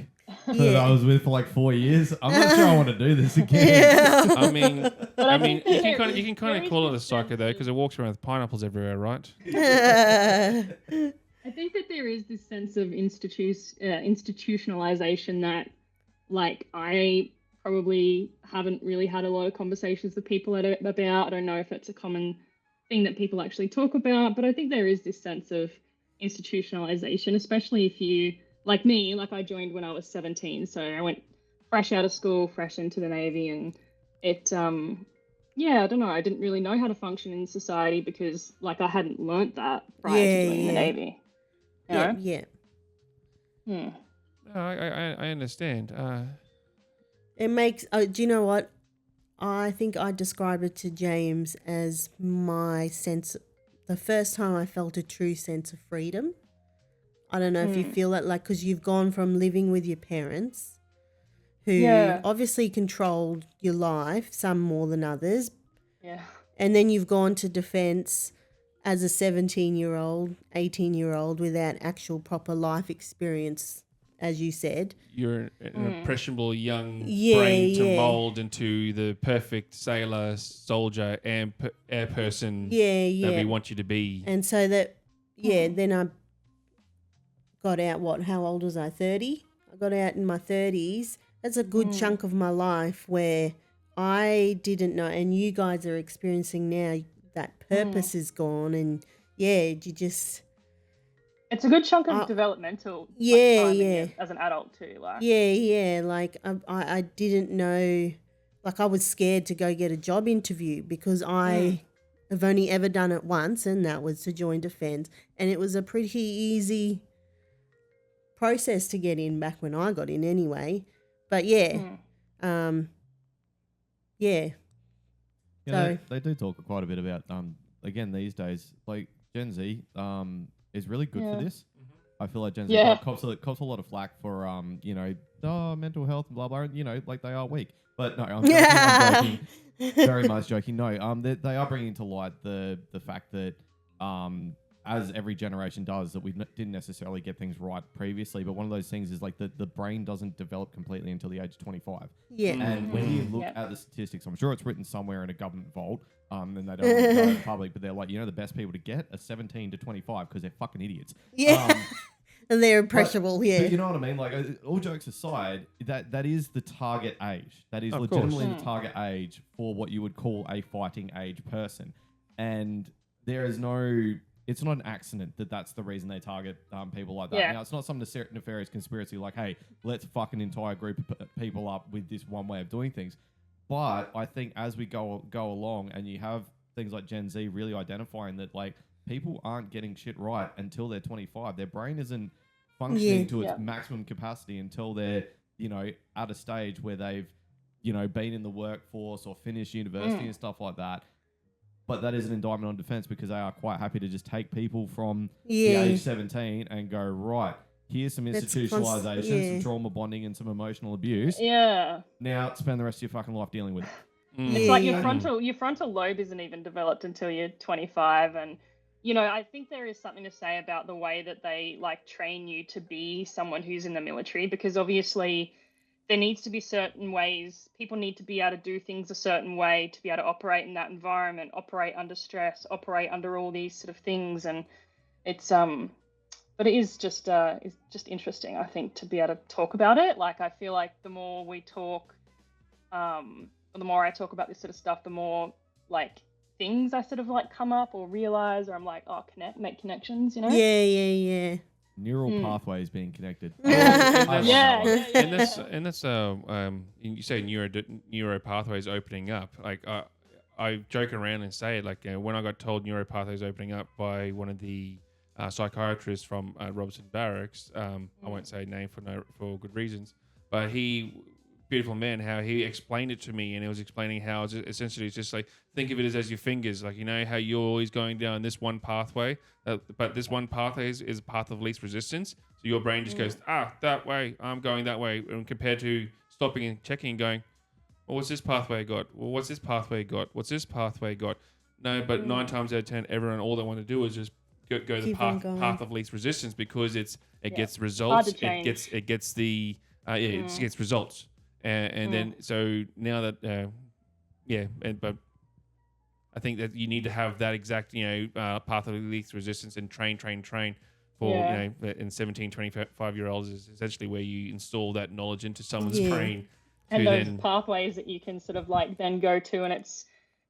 that I was with for like 4 years. I'm not sure I want to do this again. I mean, you can kind of call it a psycho though, because it walks around with pineapples everywhere, right? I think that there is this sense of institutionalization that, like, I probably haven't really had a lot of conversations with people about. I don't know if it's a common thing that people actually talk about, but I think there is this sense of institutionalization, especially if you, like me, like I joined when I was 17, so I went fresh out of school, fresh into the Navy, and it I don't know, I didn't really know how to function in society because like I hadn't learnt that prior to joining the Navy. Yeah. I understand. It makes do you know what? I think I described it to James as my sense, the first time I felt a true sense of freedom. I don't know if you feel that, like, because you've gone from living with your parents who obviously controlled your life, some more than others. Yeah. And then you've gone to defence as a 17-year-old, 18-year-old without actual proper life experience, as you said. You're an impressionable young brain to mould into the perfect sailor, soldier, and air person that we want you to be. And so that, then I got out, how old was I, 30? I got out in my 30s. That's a good chunk of my life where I didn't know, and you guys are experiencing now that purpose is gone, and you just... It's a good chunk of developmental time as an adult too. Like. Like I didn't know, like I was scared to go get a job interview because I have only ever done it once, and that was to join defence, and it was a pretty easy process to get in back when I got in anyway. But Yeah, they do talk quite a bit about again these days, like Gen Z is really good for this. I feel like Gen Z cops a lot of flack for mental health and blah blah, and like they are weak. But no, I'm joking. Very much joking. No, they are bringing to light the fact that as every generation does, that we didn't necessarily get things right previously. But one of those things is like the brain doesn't develop completely until the age of 25. Yeah. And when you look at the statistics, I'm sure it's written somewhere in a government vault, and they don't want to go in public, but they're like, the best people to get are 17 to 25 because they're fucking idiots. Yeah. And they're impressionable, but you know what I mean? Like, all jokes aside, that is the target age. That is legitimately the target age for what you would call a fighting age person. And there is it's not an accident that that's the reason they target people like that. Yeah. Now, it's not some nefarious conspiracy like, hey, let's fuck an entire group of people up with this one way of doing things. But I think as we go along and you have things like Gen Z really identifying that, like, people aren't getting shit right until they're 25. Their brain isn't functioning to its maximum capacity until they're, at a stage where they've, been in the workforce or finished university and stuff like that. But that is an indictment on defense because they are quite happy to just take people from the age 17 and go, right, here's some institutionalization, some trauma bonding and some emotional abuse. Yeah. Now spend the rest of your fucking life dealing with it. It's like your frontal lobe isn't even developed until you're 25. And, I think there is something to say about the way that they train you to be someone who's in the military, because obviously there needs to be certain ways. People need to be able to do things a certain way to be able to operate in that environment, operate under stress, operate under all these sort of things. And it's, but it is just, it's just interesting, I think, to be able to talk about it. Like, I feel like the more we talk, or the more I talk about this sort of stuff, the more things I sort of come up or realize, or I'm like, make connections, Yeah. Neural pathways being connected. And that's you say neuro pathways opening up. Like I joke around and say it, when I got told neuro pathways opening up by one of the psychiatrists from Robertson Barracks, I won't say name for good reasons, but beautiful man, how he explained it to me, and he was explaining how essentially it's just like, think of it as your fingers, how you're always going down this one pathway, but this one pathway is a path of least resistance. So your brain just goes, that way, I'm going that way, and compared to stopping and checking and going, well, what's this pathway got? Well, what's this pathway got? What's this pathway got? No, but 9 times out of 10, everyone, all they want to do is just go the path of least resistance, because it gets results. It gets the it gets results. And then, so now that, but I think that you need to have that exact, path of least resistance and train for, in 17, 25-year-olds is essentially where you install that knowledge into someone's brain. And those pathways that you can sort of then go to, and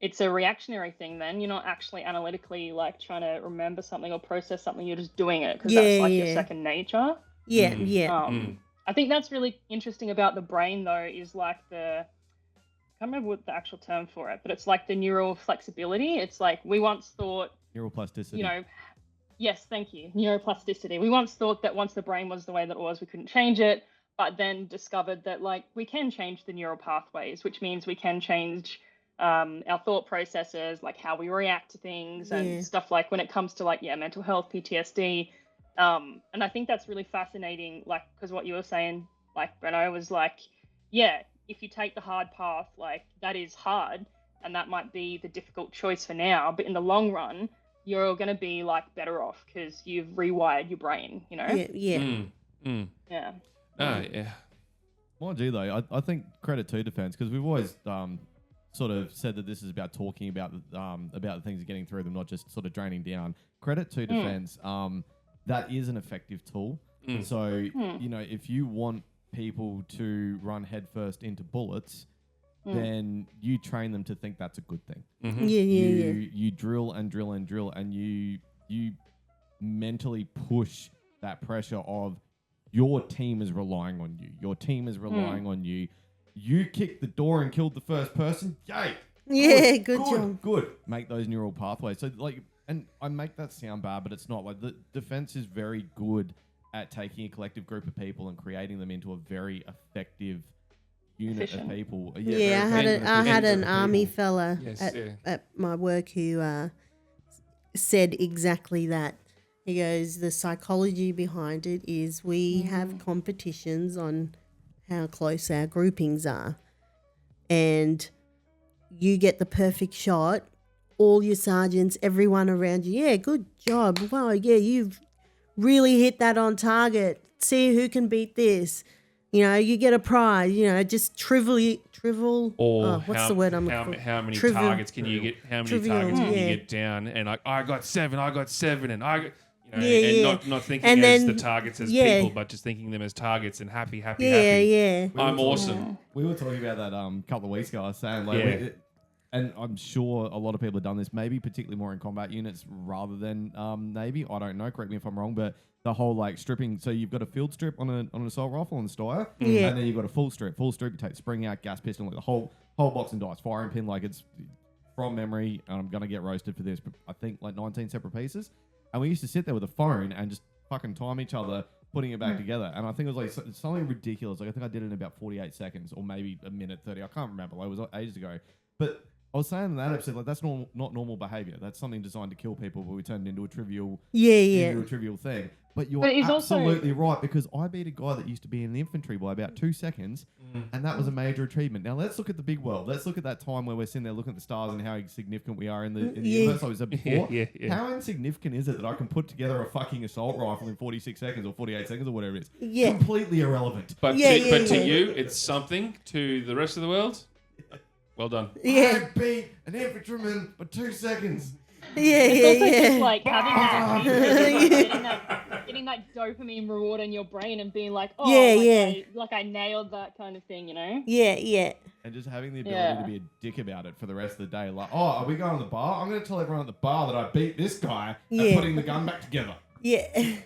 it's a reactionary thing then. You're not actually analytically trying to remember something or process something. You're just doing it because that's your second nature. I think that's really interesting about the brain, though, is I can't remember what the actual term for it, but it's the neural flexibility. It's we once thought... Neuroplasticity. Yes, thank you. Neuroplasticity. We once thought that once the brain was the way that it was, we couldn't change it, but then discovered that we can change the neural pathways, which means we can change our thought processes, how we react to things and stuff when it comes to mental health, PTSD. And I think that's really fascinating, because what you were saying, Breno, was if you take the hard path, that is hard, and that might be the difficult choice for now, but in the long run, you're going to be better off because you've rewired your brain, Yeah. Mind you, though, I think credit to defense, because we've always sort of said that this is about talking about the things and getting through them, not just sort of draining down. Credit to defense. That is an effective tool. So, if you want people to run headfirst into bullets, then you train them to think that's a good thing. You drill and drill and drill, and you mentally push that pressure of your team is relying on you. Your team is relying on you. You kicked the door and killed the first person. Yay! Yeah, good job. Good. Make those neural pathways. So, and I make that sound bad, but it's not. The defense is very good at taking a collective group of people and creating them into a very effective unit efficient. of people. Yeah, very I had efficient an group of army people. fella Yes, at my work who said exactly that. He goes, the psychology behind it is we have competitions on how close our groupings are. And you get the perfect shot, all your sergeants, everyone around you, yeah, good job. Wow, yeah, you've really hit that on target. See who can beat this. You know, you get a prize, you know, just trivial. Or what's how, the word I'm how, looking for? how many Trivial. targets can you get? How many Trivial, targets can you yeah. get down? And like, I got 7, and I got, you know, Yeah, and yeah. not thinking And as then- the targets as yeah. people, but just thinking them as targets and happy. Yeah, I'm We were awesome. We were talking about that couple of weeks ago. I was saying like, Yeah. and I'm sure a lot of people have done this, maybe particularly more in combat units rather than Navy. I don't know. Correct me if I'm wrong, but the whole like stripping. So you've got a field strip on an assault rifle and Steyr, Yeah. and then you've got a full strip. Full strip, you take spring out, gas pistol, like the whole box and dice, firing pin. Like it's from memory, and I'm gonna get roasted for this, but I think like 19 separate pieces. And we used to sit there with a phone and just fucking time each other, putting it back together. And I think it was like something ridiculous. Like I think I did it in about 48 seconds or maybe a minute 30. I can't remember. Like, it was ages ago. But I was saying in that episode, like that's not normal behavior. That's something designed to kill people, but we turned it into a trivial thing. But you're But it's also- absolutely right, because I beat a guy that used to be in the infantry by about 2 seconds, and that was a major achievement. Now let's look at the big world. Let's look at that time where we're sitting there looking at the stars and how significant we are in the universe. Like I said before. Yeah. How insignificant is it that I can put together a fucking assault rifle in 46 seconds or 48 seconds or whatever it is? Yeah. Completely irrelevant. But Yeah, to, yeah, but to yeah. you, it's something. To the rest of the world, well done. Yeah, I beat an infantryman for 2 seconds. yeah, It's also yeah, just yeah. like having that, getting that dopamine reward in your brain and being like, oh, Yeah, like I nailed that kind of thing, you know? Yeah. And just having the ability Yeah. to be a dick about it for the rest of the day. Like, oh, are we going to the bar? I'm going to tell everyone at the bar that I beat this guy Yeah. and putting the gun back together. Yeah.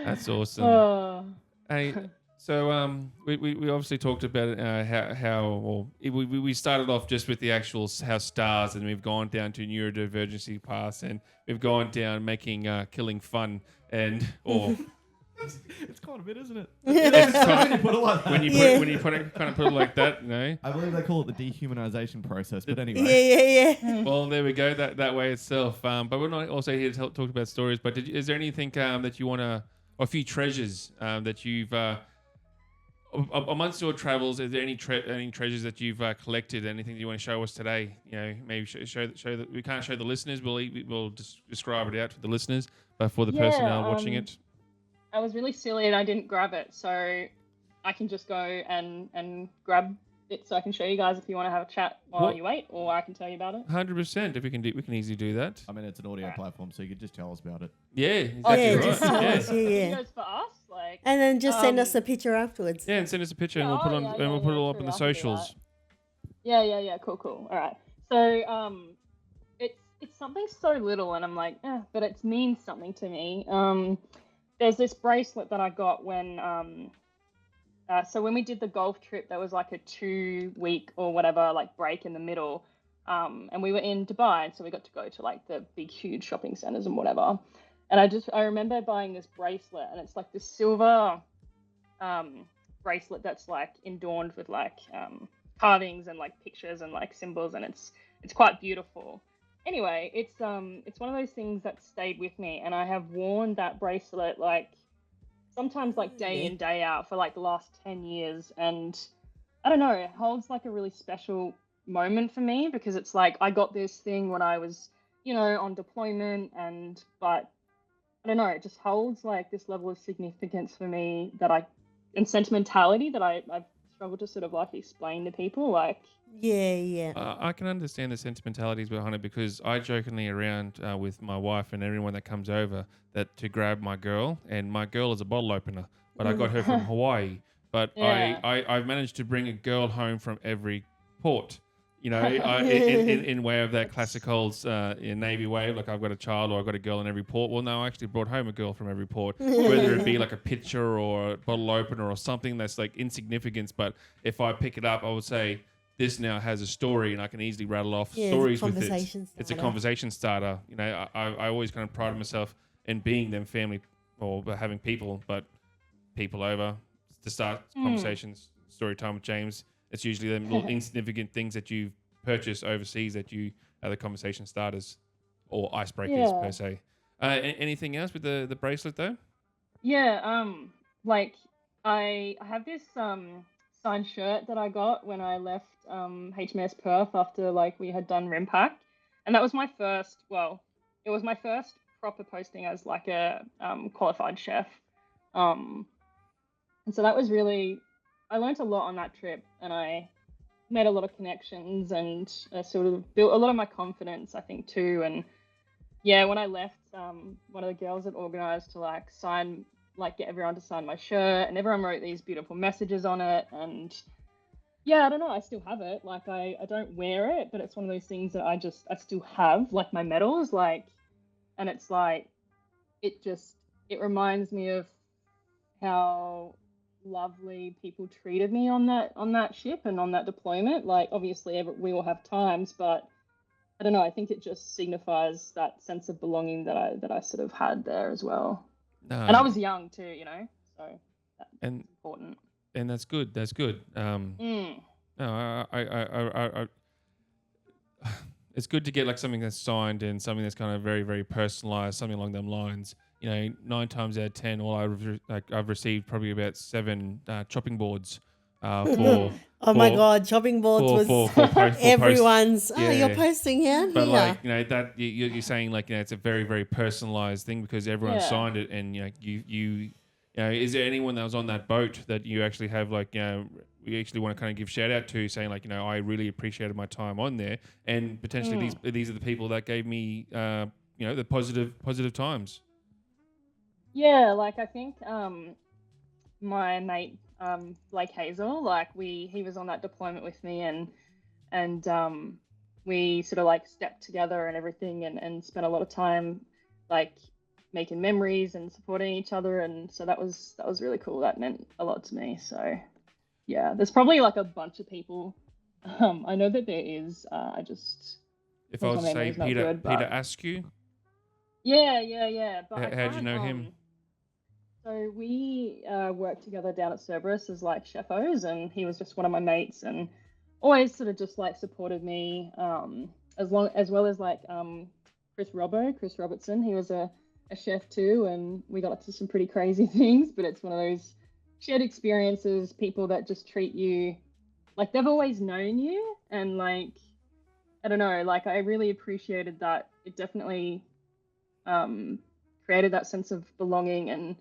That's awesome. Oh. Hey, so we obviously talked about we started off just with the actual how stars, and we've gone down to neurodivergency paths, and we've gone down making killing fun, and or It's quite a bit, isn't it? it's When you put it like that. when you put Yeah. it, when you put it kind of put it like that, you know. I believe they call it the dehumanization process, but anyway. Yeah. Well, there we go. That way itself. But we're not also here to talk about stories. But is there anything that you want to, or a few treasures that you've amongst your travels? Is there any treasures that you've collected? Anything that you want to show us today? You know, maybe show that we can't show the listeners. We'll just describe it out to the listeners, but for the person watching it. I was really silly and I didn't grab it, so I can just go and grab it so I can show you guys if you want to have a chat while you wait, or I can tell you about it. 100%. If we can easily do that. I mean, it's an audio platform, so you could just tell us about it. Yeah, Oh, exactly yeah, right. just tell us, yeah. Videos for us, like. And then just send us a picture afterwards. Yeah, and send us a picture, and Yeah, we'll put oh, it all up true, on the I'll do socials. Yeah. Cool. All right. So it's something so little, and I'm like, but it means something to me. There's this bracelet that I got when so when we did the golf trip, there was like a 2-week or whatever like break in the middle, and we were in Dubai, so we got to go to like the big huge shopping centers and whatever. And I remember buying this bracelet, and it's like this silver bracelet that's like adorned with like carvings and like pictures and like symbols, and it's quite beautiful. Anyway, it's one of those things that stayed with me, and I have worn that bracelet like sometimes like day in, day out for like the last 10 years, and I don't know, it holds like a really special moment for me, because it's like I got this thing when I was, you know, on deployment, but I don't know, it just holds like this level of significance for me and sentimentality that I've struggled to sort of like explain to people, like. Yeah. I can understand the sentimentalities behind it, because I jokingly around with my wife and everyone that comes over that to grab my girl, and my girl is a bottle opener, but I got her from Hawaii. But Yeah. I've managed to bring a girl home from every port, you know, in way of that classic old Navy way. Like I've got a child or I've got a girl in every port. Well, no, I actually brought home a girl from every port, whether it be like a pitcher or a bottle opener or something that's like insignificance. But if I pick it up, I would say, this now has a story, and I can easily rattle off stories with it. It's a conversation starter. You know, I always kind of pride myself in being them family or having people over to start conversations. story time with James, it's usually them little insignificant things that you purchase overseas that you are the conversation starters or icebreakers per se. Anything else with the bracelet though? Yeah, like I have this signed shirt that I got when I left HMS Perth after like we had done RIMPAC, and that was my first. Well, it was my first proper posting as like a qualified chef, and so that was really. I learned a lot on that trip, and I made a lot of connections and sort of built a lot of my confidence, I think, too. And yeah, when I left, one of the girls had organized to like sign, like get everyone to sign my shirt, and everyone wrote these beautiful messages on it. And yeah, I don't know, I still have it. Like I don't wear it, but it's one of those things that I still have, like my medals, like, and it's like, it reminds me of how lovely people treated me on that ship and on that deployment. Like obviously we all have times, but I don't know, I think it just signifies that sense of belonging that I sort of had there as well. And I was young too, you know, so that's important. And that's good. No, I it's good to get like something that's signed and something that's kind of very, very personalized, something along them lines. You know, 9 times out of 10, I've received probably about 7 chopping boards for. My God, chopping boards was everyone's. You're posting here. But like, you know, that you're saying like, you know, it's a very, very personalized thing because everyone signed it, and you know, is there anyone that was on that boat that you actually have like, you know, we actually want to kind of give shout out to, saying like, you know, I really appreciated my time on there, and potentially these are the people that gave me, you know, the positive times. Yeah, like I think my mate Blake Hazel, like he was on that deployment with me, and we sort of like stepped together and everything, and spent a lot of time like making memories and supporting each other, and so that was really cool. That meant a lot to me. So yeah, there's probably like a bunch of people. I know that there is. I just if I was to say Peter Askew. Yeah. But how do you know him? So we worked together down at Cerberus as like chefos, and he was just one of my mates, and always sort of just like supported me, as well as like Chris Robertson. He was a chef too, and we got up to some pretty crazy things, but it's one of those shared experiences, people that just treat you like they've always known you, and like, I don't know, like I really appreciated that. It definitely created that sense of belonging and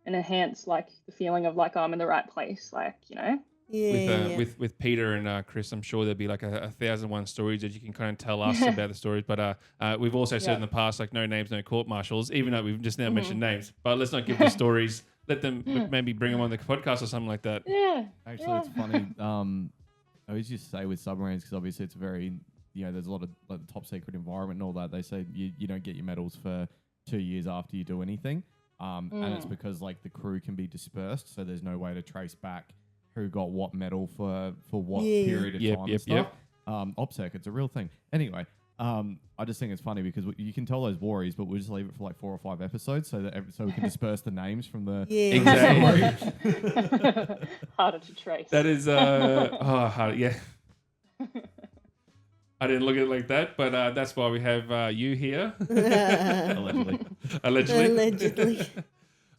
enhanced like the feeling of like I'm in the right place, like, you know. With Peter and Chris, I'm sure there'd be like 1,001 stories that you can kind of tell us about the stories. But we've also said in the past, like, no names, no court martials, even though we've just now mentioned names. But let's not give the stories. Let them maybe bring them on the podcast or something like that. Yeah. Actually, it's funny. I always just say with submarines, because obviously it's a very, you know, there's a lot of like the top secret environment and all that. They say you don't get your medals for 2 years after you do anything. And it's because like the crew can be dispersed, so there's no way to trace back who got what medal for what period of time and stuff. OPSEC, it's a real thing. Anyway, I just think it's funny because you can tell those worries, but we'll just leave it for like 4 or 5 episodes so that so we can disperse the names from the exactly. Harder to trace. That is hard. Yeah. I didn't look at it like that, but that's why we have you here. Allegedly.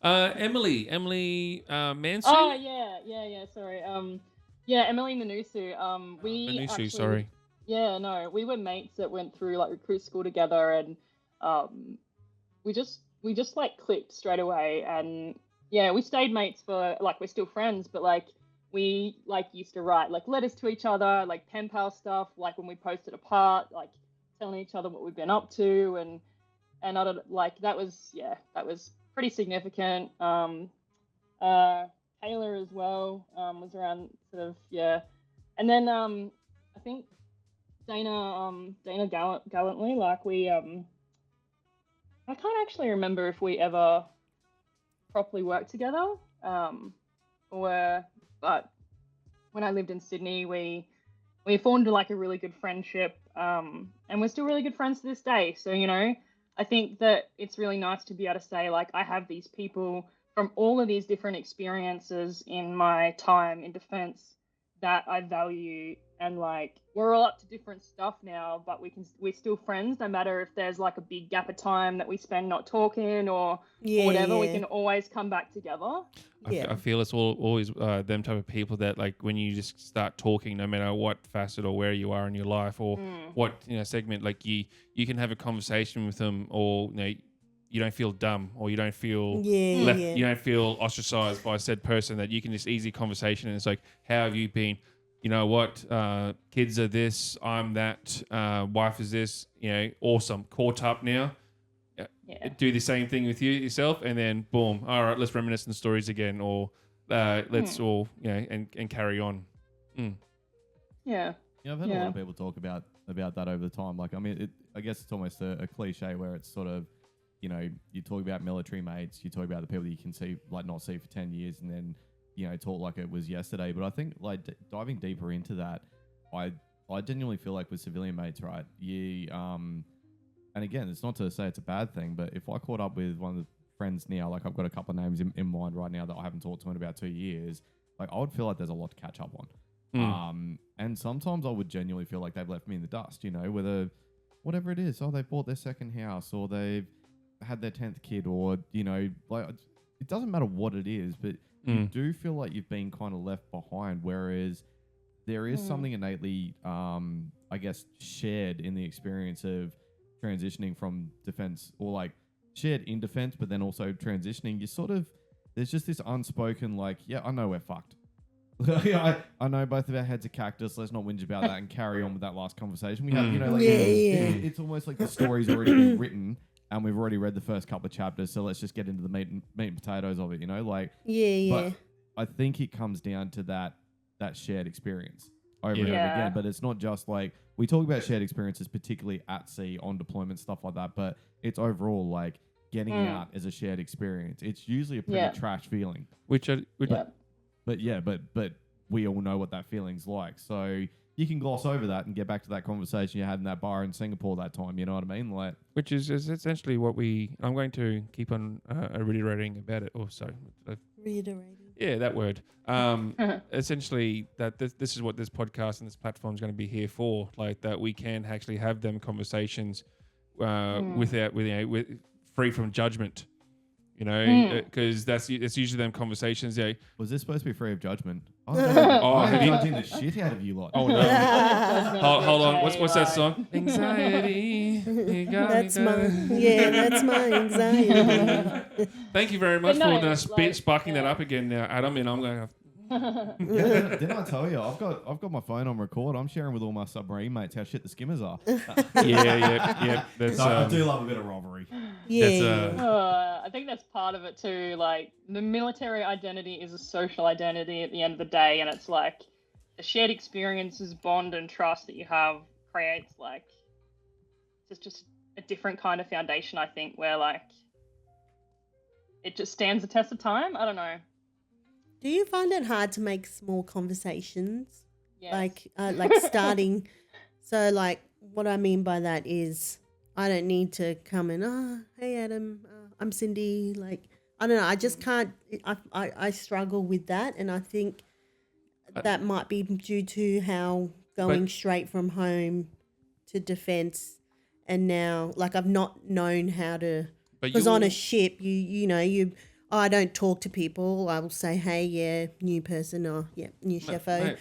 Emily Mansu. Oh yeah. Sorry. Emily Manusu. We Manusu, sorry. Yeah, no, we were mates that went through like recruit school together, and we just like clicked straight away, and yeah, we stayed mates for like, we're still friends, but like we like used to write like letters to each other, like pen pal stuff, like when we posted apart, like telling each other what we've been up to, and I don't like, that was pretty significant. Taylor as well was around sort of, and then I think Dana Gallantly, like we I can't actually remember if we ever properly worked together, but when I lived in Sydney, we formed like a really good friendship, and we're still really good friends to this day. So, you know, I think that it's really nice to be able to say like, I have these people from all of these different experiences in my time in defense that I value. And like, we're all up to different stuff now, but we're still friends, no matter if there's like a big gap of time that we spend not talking or whatever. We can always come back together. I feel it's always them type of people that, like, when you just start talking, no matter what facet or where you are in your life or what segment, like you can have a conversation with them, or you don't feel dumb, or you don't feel left, you don't feel ostracized by said person, that you can just easy conversation, and it's like, how have you been? You know what? Kids are this, I'm that, wife is this, awesome. Caught up now. Do the same thing with yourself, and then boom. All right, let's reminisce on the stories again, or let's all and carry on. Yeah. I've had a lot of people talk about that over the time. Like, I mean, I guess it's almost a cliche where it's sort of, you talk about military mates, you talk about the people that you can see, like, not see for 10 years, and then talk like it was yesterday. But I think, like, diving deeper into that, I genuinely feel like with civilian mates, right? And again, it's not to say it's a bad thing, but if I caught up with one of the friends now, like, I've got a couple of names in mind right now that I haven't talked to in about 2 years, like, I would feel like there's a lot to catch up on. And sometimes I would genuinely feel like they've left me in the dust, whether whatever it is. Oh, they bought their second house, or they've had their 10th kid, or, like, it doesn't matter what it is, but you do feel like you've been kind of left behind, whereas there is something innately, I guess, shared in the experience of transitioning from defense, or like shared in defense, but then also transitioning. You sort of, there's just this unspoken, like, yeah, I know we're fucked. I know both of our heads are cactus. Let's not whinge about that and carry on with that last conversation we had. It's almost like the story's already been written and we've already read the first couple of chapters, so let's just get into the meat and potatoes of it. But I think it comes down to that shared experience over and over again. But it's not just like, we talk about shared experiences, particularly at sea, on deployment, stuff like that, but it's overall like getting out as a shared experience. It's usually a pretty trash feeling. But we all know what that feeling's like. So you can gloss over that and get back to that conversation you had in that bar in Singapore that time. You know what I mean? Like, which is essentially what I'm going to keep on reiterating about it also. Reiterating. Yeah, that word. Essentially, that this is what this podcast and this platform is going to be here for. Like, that we can actually have them conversations with free from judgment. Because that's usually them conversations. Yeah. Was this supposed to be free of judgment? I'm judging the shit out of you lot. Oh no! hold on. What's that song? Anxiety. That's my anxiety. Thank you very much for sparking that up again, now, Adam. And I'm going to. Didn't I tell you? I've got my phone on record. I'm sharing with all my submarine mates how shit the skimmers are. Yeah. That's, I do love a bit of rivalry. I think that's part of it too. Like, the military identity is a social identity at the end of the day, and it's like the shared experiences, bond, and trust that you have creates like it's just a different kind of foundation. I think where like it just stands the test of time. I don't know. Do you find it hard to make small conversations? Yes. Like starting. So like what I mean by that is I don't need to come in, hey Adam, I'm Cyndy. Like, I don't know. I just can't, I struggle with that. And I think that might be due to how going straight from home to defense, and now like I've not known how to, because on a ship, I don't talk to people. I will say, hey, new person, or new chefo.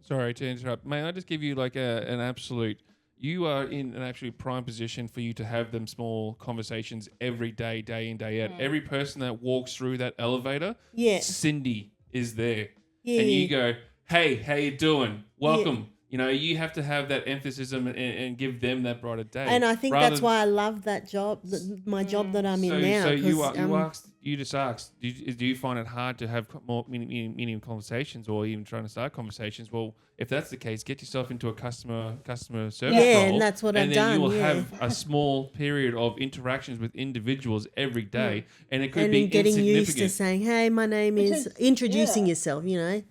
Sorry to interrupt. May I just give you like an absolute, you are in an absolute prime position for you to have them small conversations every day, day in, day out. Every person that walks through that elevator, Cyndy is there. Yeah. And you go, hey, how you doing? Welcome. You have to have that emphasis and give them that brighter day. And I think that's why I love that job, my job that I'm in now. So you just asked, do you find it hard to have more meaningful conversations, or even trying to start conversations? Well, if that's the case, get yourself into a customer service role. And that's what I've done. And then you will have a small period of interactions with individuals every day, and it could be getting insignificant. used to saying, hey, my name is introducing yourself, I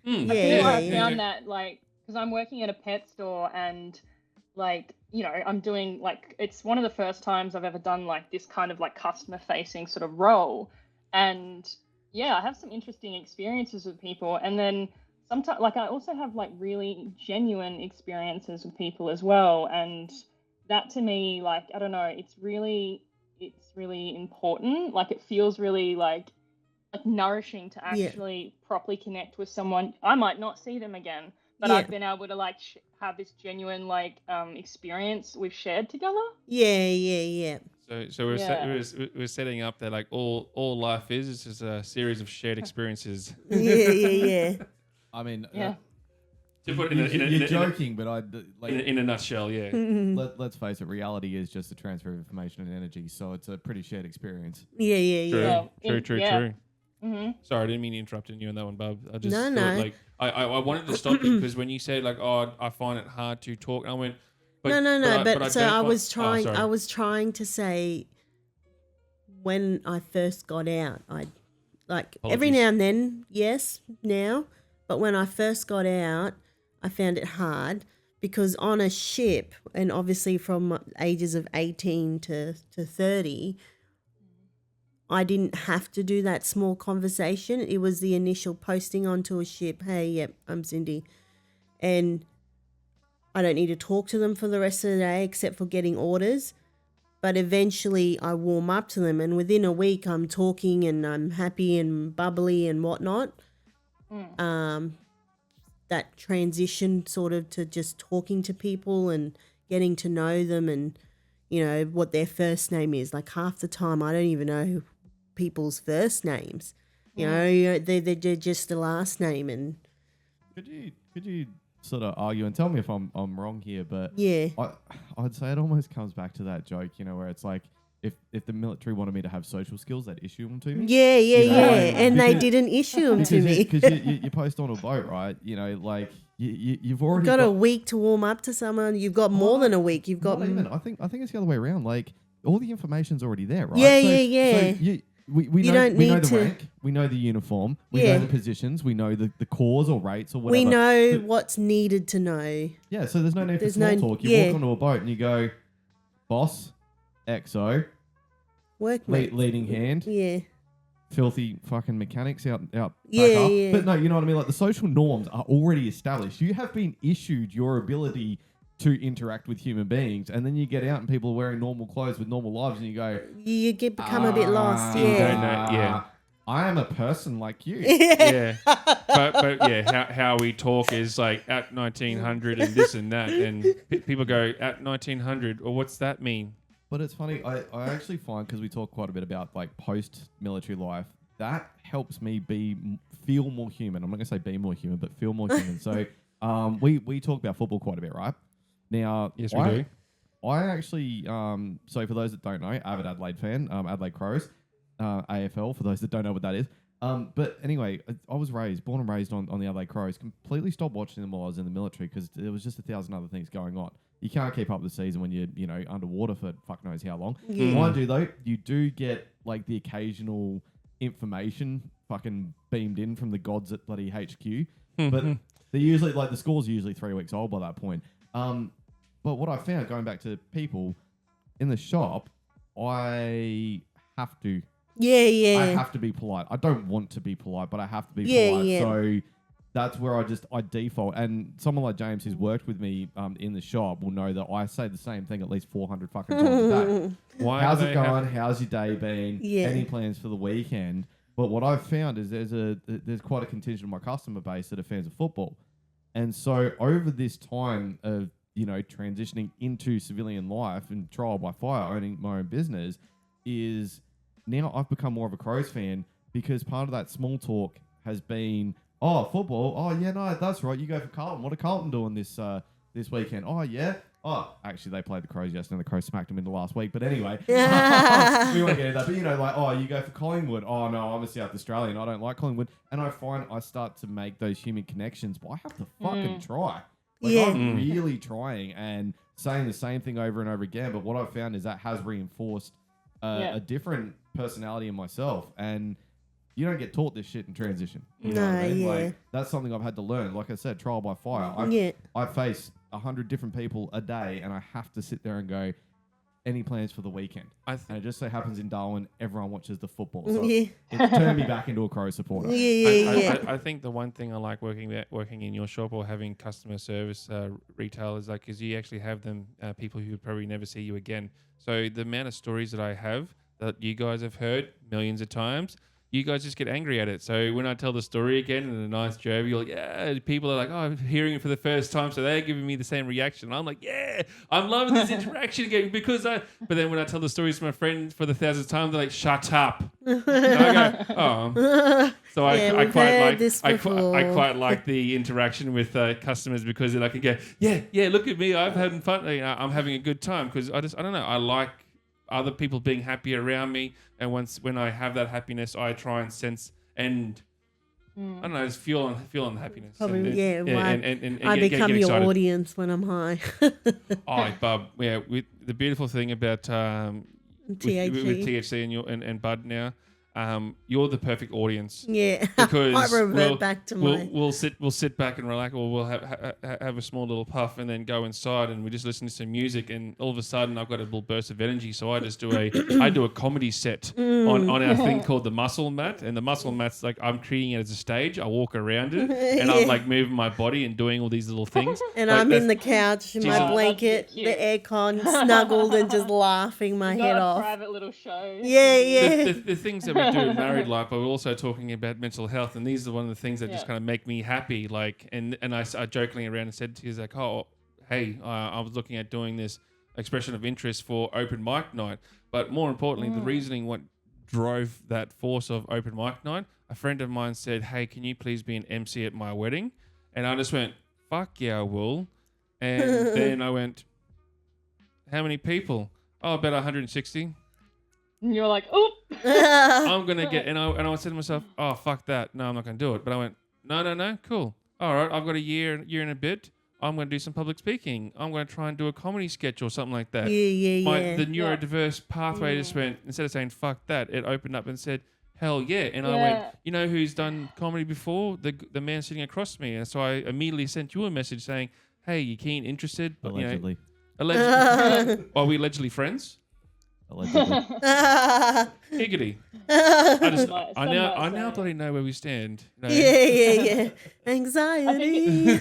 feel like I found that, like, because I'm working at a pet store, and like, I'm doing like, it's one of the first times I've ever done like this kind of like customer facing sort of role. And yeah, I have some interesting experiences with people. And then sometimes, like, I also have like really genuine experiences with people as well. And that to me, like, I don't know, it's really important. Like, it feels really like nourishing to actually properly connect with someone. I might not see them again, but I've been able to like have this genuine like experience we've shared together. Yeah. So we're setting up that like all life is just a series of shared experiences. Yeah. I mean, to put it you're joking, but in a nutshell, yeah. Let's face it, reality is just a transfer of information and energy, so it's a pretty shared experience. Yeah. True. Mm-hmm. Sorry, I didn't mean to interrupt you on that one, Bub. I just thought, No. like I wanted to stop you because when you said like, oh, I find it hard to talk, I went, but, no. But I was trying to say, when I first got out, I like every now and then, yes, now, but when I first got out, I found it hard because on a ship, and obviously from ages of 18 to 30. I didn't have to do that small conversation. It was the initial posting onto a ship. Hey, yep, I'm Cyndy. And I don't need to talk to them for the rest of the day except for getting orders. But eventually I warm up to them, and within a week I'm talking and I'm happy and bubbly and whatnot. That transition sort of to just talking to people and getting to know them and, what their first name is. Like half the time I don't even know people's first names. They're just the last name. And could you sort of argue and tell me if I'm wrong here, but yeah, I'd say it almost comes back to that joke, where it's like if the military wanted me to have social skills, they'd issue them to me. Yeah. And they didn't issue them to me because you post on a boat, right? Like you've already got a week to warm up to someone. You've got more than a week. You've got even. I think it's the other way around. Like all the information's already there, right? Yeah. So we know the rank, we know the uniform, we know the positions, we know the cores or rates or whatever. We know what's needed to know. Yeah, so there's no need for small talk. You walk onto a boat and you go, boss, XO, workmate, leading hand, filthy fucking mechanics out back up. Yeah. But no, you know what I mean? Like the social norms are already established. You have been issued your ability to interact with human beings, and then you get out and people are wearing normal clothes with normal lives, and you go, become a bit lost. You don't know, I am a person like you. But how we talk is like at 1900 and this and that, and people go at 1900, or what's that mean? But it's funny, I actually find, because we talk quite a bit about like post-military life, that helps me feel more human. I'm not going to say be more human, but feel more human. So we talk about football quite a bit, right? Now, yes, we do. I actually, so for those that don't know, avid Adelaide fan, Adelaide Crows, AFL, for those that don't know what that is. But anyway, I was born and raised on the Adelaide Crows, completely stopped watching them while I was in the military because there was just 1,000 other things going on. You can't keep up the season when you're, underwater for fuck knows how long. Mind you, though, you do get like the occasional information fucking beamed in from the gods at bloody HQ. But they're usually, like, the score's usually 3 weeks old by that point. But what I found, going back to people in the shop, I have to. I have to be polite. I don't want to be polite, but I have to be polite. So that's where I default. And someone like James who's worked with me in the shop will know that I say the same thing at least 400 fucking times a day. How's it going? How's your day been? Any plans for the weekend? But what I've found is there's quite a contingent of my customer base that are fans of football. And so over this time of, transitioning into civilian life and trial by fire, owning my own business, is now I've become more of a Crows fan because part of that small talk has been, oh, football. Oh, yeah, no, that's right. You go for Carlton. What are Carlton doing this weekend? Oh, yeah. Oh, actually, they played the Crows yesterday and the Crows smacked them in the last week. But anyway, we won't get into that. But, like, oh, you go for Collingwood. Oh, no, I'm a South Australian. I don't like Collingwood. And I find I start to make those human connections, but I have to fucking try. I'm really trying and saying the same thing over and over again. But what I've found is that has reinforced a different personality in myself. And you don't get taught this shit in transition. You know what I mean? Like, that's something I've had to learn. Like I said, trial by fire. I face 100 different people a day, and I have to sit there and go, any plans for the weekend? And it just so happens in Darwin, everyone watches the football. So it's turned me back into a Crow supporter. I think the one thing I like working in your shop or having customer service retail is like, is you actually have them people who would probably never see you again. So the amount of stories that I have that you guys have heard millions of times, you guys just get angry at it. So when I tell the story again in a nice joke, you're like, yeah, people are like, oh, I'm hearing it for the first time. So they're giving me the same reaction. And I'm like, yeah, I'm loving this interaction again but then when I tell the stories to my friends for the 1,000th time, they're like, shut up. And I go, oh. So I quite like the interaction with customers because then I can go, yeah, look at me. I'm having fun. I'm having a good time because I don't know. I like other people being happy around me, and when I have that happiness, I try and sense and I don't know, just feel on the happiness. Probably, and I become get your excited. audience when I'm high. Oh, Bub, yeah. The beautiful thing about with THC and Bud now, you're the perfect audience. Yeah, because I revert back to we'll sit back and relax, or we'll have a small little puff and then go inside and we just listen to some music, and all of a sudden I've got a little burst of energy. So I just do a comedy set on our thing called the Muscle Mat, and the Muscle Mat's like I'm treating it as a stage. I walk around it and I'm like moving my body and doing all these little things. And like I'm in the couch in my blanket, the aircon, snuggled and just laughing my head off. Private little show. Yeah. The things that we do in married life, but we're also talking about mental health, and these are one of the things that just kind of make me happy. Like, and I jokingly around and said to you, like, oh, hey, I was looking at doing this expression of interest for open mic night, but more importantly, the reasoning what drove that force of open mic night. A friend of mine said, hey, can you please be an MC at my wedding? And I just went, fuck yeah, I will. And then I went, how many people? Oh, about 160. And you're like, oop. I'm going to get, and I said to myself, oh, fuck that. No, I'm not going to do it. But I went, no, cool. All right, I've got a year and a bit. I'm going to do some public speaking. I'm going to try and do a comedy sketch or something like that. The neurodiverse pathway just went, instead of saying, fuck that, it opened up and said, hell yeah. And I went, you know who's done comedy before? The man sitting across me. And so I immediately sent you a message saying, hey, you keen, interested? But, Allegedly. Allegedly. Are we allegedly friends? Allegedly. Higgity. I now bloody know where we stand. You know? Yeah. Anxiety.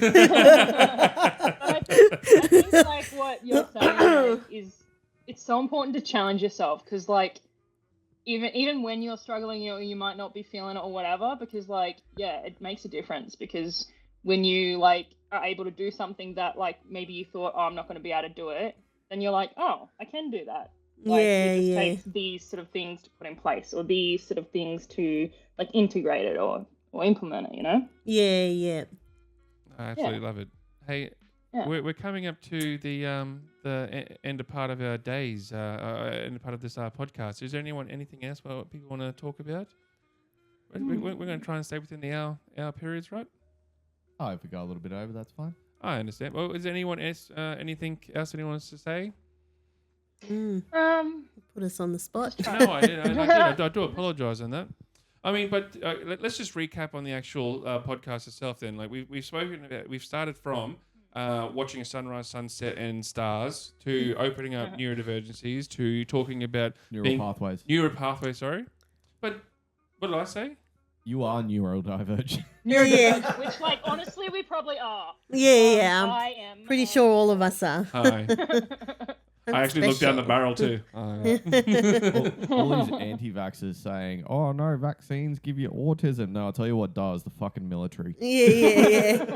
I think like what you're saying is it's so important to challenge yourself, because like even when you're struggling, you might not be feeling it or whatever, because like it makes a difference, because when you like are able to do something that like maybe you thought, oh, I'm not going to be able to do it, then you're like, oh, I can do that. Like, it just takes these sort of things to put in place, or these sort of things to like integrate it or implement it, you know? Yeah. I absolutely love it. Hey, we're coming up to the end of part of our days, end of part of this podcast. Is there anything else what people want to talk about? We're going to try and stay within the hour periods, right? Oh, if we go a little bit over, that's fine. I understand. Well, is there anyone else, anything else anyone wants to say? Put us on the spot. No, I did. I do apologise on that. I mean, but let's just recap on the actual podcast itself. Then, like we've spoken about, we've started from watching a sunrise, sunset, and stars to opening up neurodivergencies to talking about neuropathways. Sorry, but what did I say? You are neurodivergent. Yeah. Which, like, honestly, we probably are. Yeah. I am. Pretty sure all of us are. Hi. I actually looked down the barrel too. All these anti-vaxxers saying, oh no, vaccines give you autism. No, I'll tell you what does, the fucking military. Yeah.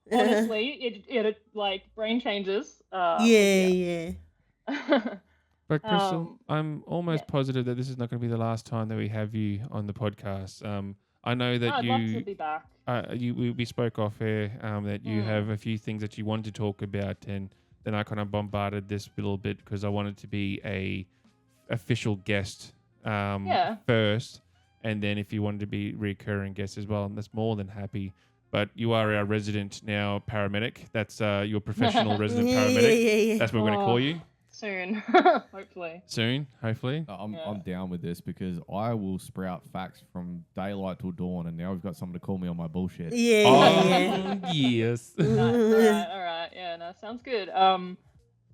Honestly, it like brain changes. Yeah. But Crystal, I'm almost positive that this is not going to be the last time that we have you on the podcast. I know that I'd love to be back. We spoke off air that you have a few things that you wanted to talk about, and then I kind of bombarded this a little bit because I wanted to be a official guest first, and then if you wanted to be recurring guest as well, and that's more than happy. But you are our resident now paramedic. That's your professional resident paramedic. Yeah. That's what we're going to call you. Soon, hopefully. I'm down with this because I will sprout facts from daylight till dawn, and now we've got someone to call me on my bullshit. Yeah. Yes. All right. Yeah, no. Sounds good.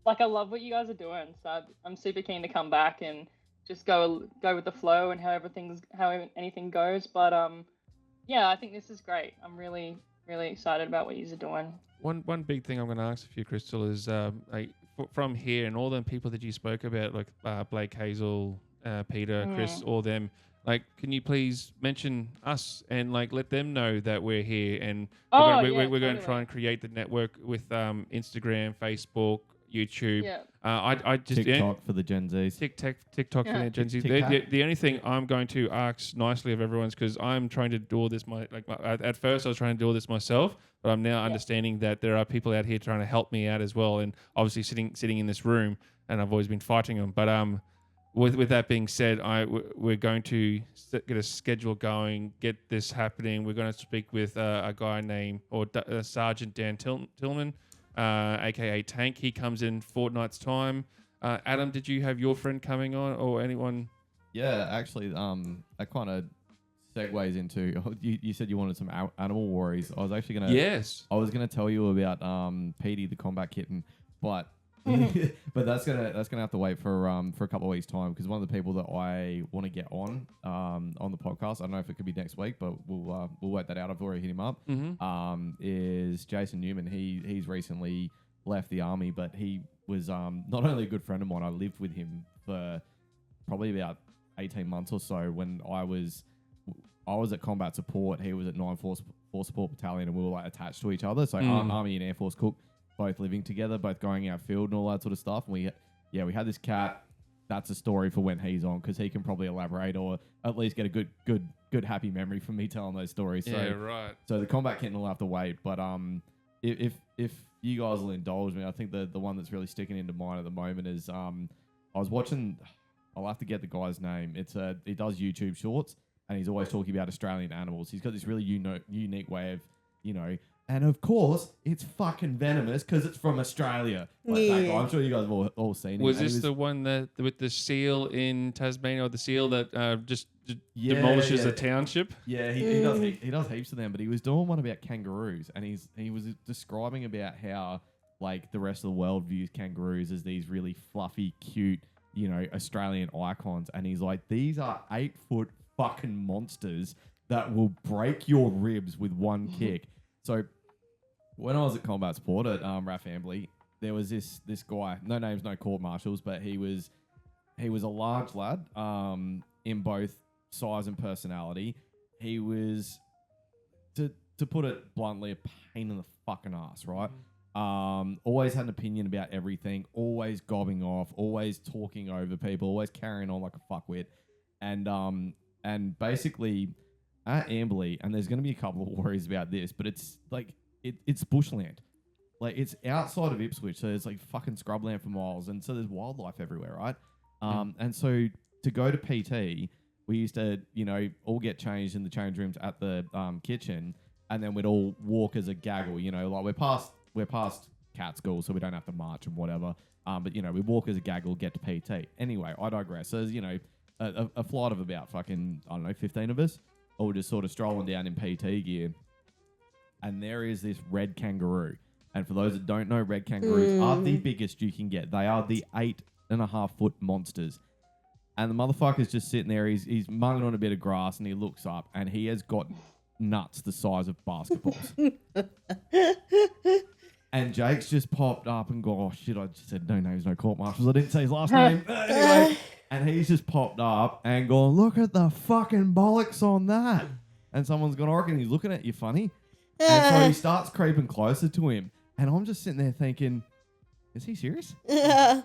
Like I love what you guys are doing, so I'm super keen to come back and just go with the flow and how anything goes. But yeah, I think this is great. I'm really excited about what you are doing. One big thing I'm going to ask of you, Crystal, is from here and all the people that you spoke about, like Blake, Hazel, Peter, Chris, all them. Like, can you please mention us and like let them know that we're here and we're going to try and create the network with Instagram, Facebook, YouTube. Yeah. I just TikTok for the Gen Zs. TikTok for the Gen Zs. The only thing I'm going to ask nicely of everyone's because I'm trying to do all this at first I was trying to do all this myself, but I'm now understanding that there are people out here trying to help me out as well, and obviously sitting in this room, and I've always been fighting them, but With that being said, we're going to get a schedule going, get this happening. We're going to speak with a guy named Sergeant Dan Tillman, aka Tank. He comes in fortnight's time. Adam, did you have your friend coming on or anyone? Yeah, actually, that kind of segues into you said you wanted some animal worries. I was actually gonna I was gonna tell you about Petey the combat kitten, but. But that's gonna have to wait for a couple of weeks time because one of the people that I want to get on the podcast, I don't know if it could be next week, but we'll work that out. I've already hit him up. Is Jason Newman. He's recently left the army, but he was not only a good friend of mine. I lived with him for probably about 18 months or so when I was at combat support. He was at 9 Force Support Battalion, and we were like attached to each other. So Army and Air Force cook. Both living together, both going outfield and all that sort of stuff. And we had this cat. That's a story for when he's on because he can probably elaborate or at least get a good happy memory from me telling those stories. Yeah, right. So the combat kitten will have to wait. But if you guys will indulge me, I think the one that's really sticking into mind at the moment is I was watching. I'll have to get the guy's name. He does YouTube shorts and he's always talking about Australian animals. He's got this really unique way of And of course, it's fucking venomous because it's from Australia. That guy. I'm sure you guys have all seen it. Was this the one that with the seal in Tasmania, or the seal that just demolishes a township? Yeah, he does heaps of them. But he was doing one about kangaroos, and he was describing about how like the rest of the world views kangaroos as these really fluffy, cute, Australian icons. And he's like, these are 8-foot fucking monsters that will break your ribs with one kick. So when I was at combat support at RAF Ambley, there was this guy, no names, no court martials, but he was a large lad in both size and personality. He was, to put it bluntly, a pain in the fucking ass, right? Always had an opinion about everything, always gobbing off, always talking over people, always carrying on like a fuckwit. And basically at Amberley, and there's going to be a couple of worries about this, but it's like it's bushland, like it's outside of Ipswich, so there's like fucking scrubland for miles, and so there's wildlife everywhere, right? And so to go to PT, we used to all get changed in the change rooms at the kitchen, and then we'd all walk as a gaggle, like we're past cat school, so we don't have to march and whatever. But we walk as a gaggle, get to PT. Anyway, I digress. So there's a flight of about fucking 15 of us. Or just sort of strolling down in PT gear. And there is this red kangaroo. And for those that don't know, red kangaroos are the biggest you can get. They are the 8.5-foot monsters. And the motherfucker's just sitting there. He's munging on a bit of grass and he looks up and he has got nuts the size of basketballs. And Jake's just popped up and gone, oh shit, I just said no names, no court martials. I didn't say his last name. Anyway. And he's just popped up and gone, look at the fucking bollocks on that. And someone's gone, I reckon he's looking at you funny. And so he starts creeping closer to him. And I'm just sitting there thinking, is he serious?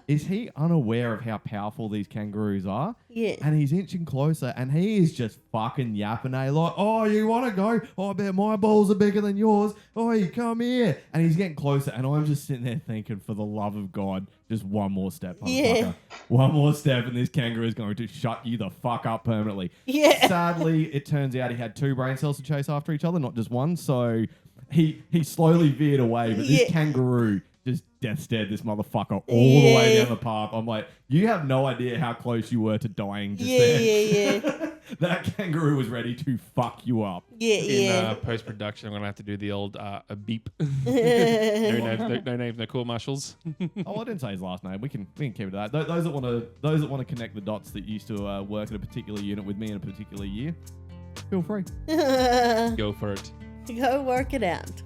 Is he unaware of how powerful these kangaroos are? Yeah. And he's inching closer and he is just fucking yapping like, oh, you want to go? Oh, I bet my balls are bigger than yours. Oh, you come here. And he's getting closer. And I'm just sitting there thinking, for the love of God, just one more step, motherfucker. Yeah. One more step and this kangaroo is going to shut you the fuck up permanently. Yeah. Sadly, it turns out he had 2 brain cells to chase after each other, not just one. So he slowly veered away. But this kangaroo just death stared this motherfucker all the way down the path. I'm like, you have no idea how close you were to dying just there. Yeah. That kangaroo was ready to fuck you up. Yeah, In post production, I'm gonna have to do the old a beep. No names, no court marshals. Oh, I didn't say his last name. We can keep it at that. Those that want to connect the dots that used to work at a particular unit with me in a particular year, feel free. Go for it. Go work it out.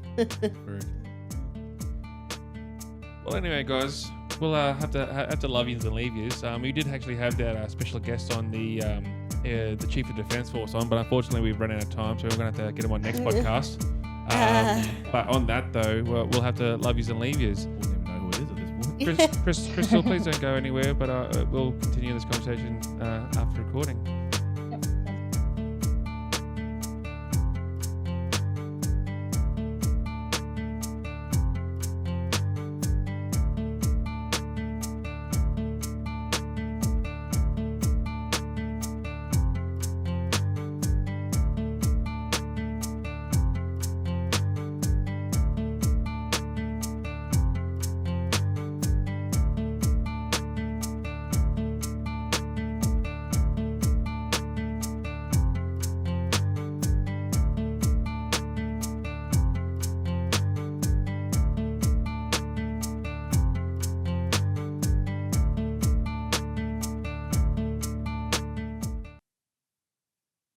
Well, anyway, guys, we'll have to love yous and leave yous. We did actually have that special guest on the Chief of Defence Force on, but unfortunately we've run out of time, so we're going to have to get him on next podcast. But on that, though, we'll have to love yous and leave yous. We don't even know who it is at this point. Crystal, please don't go anywhere, but we'll continue this conversation after recording.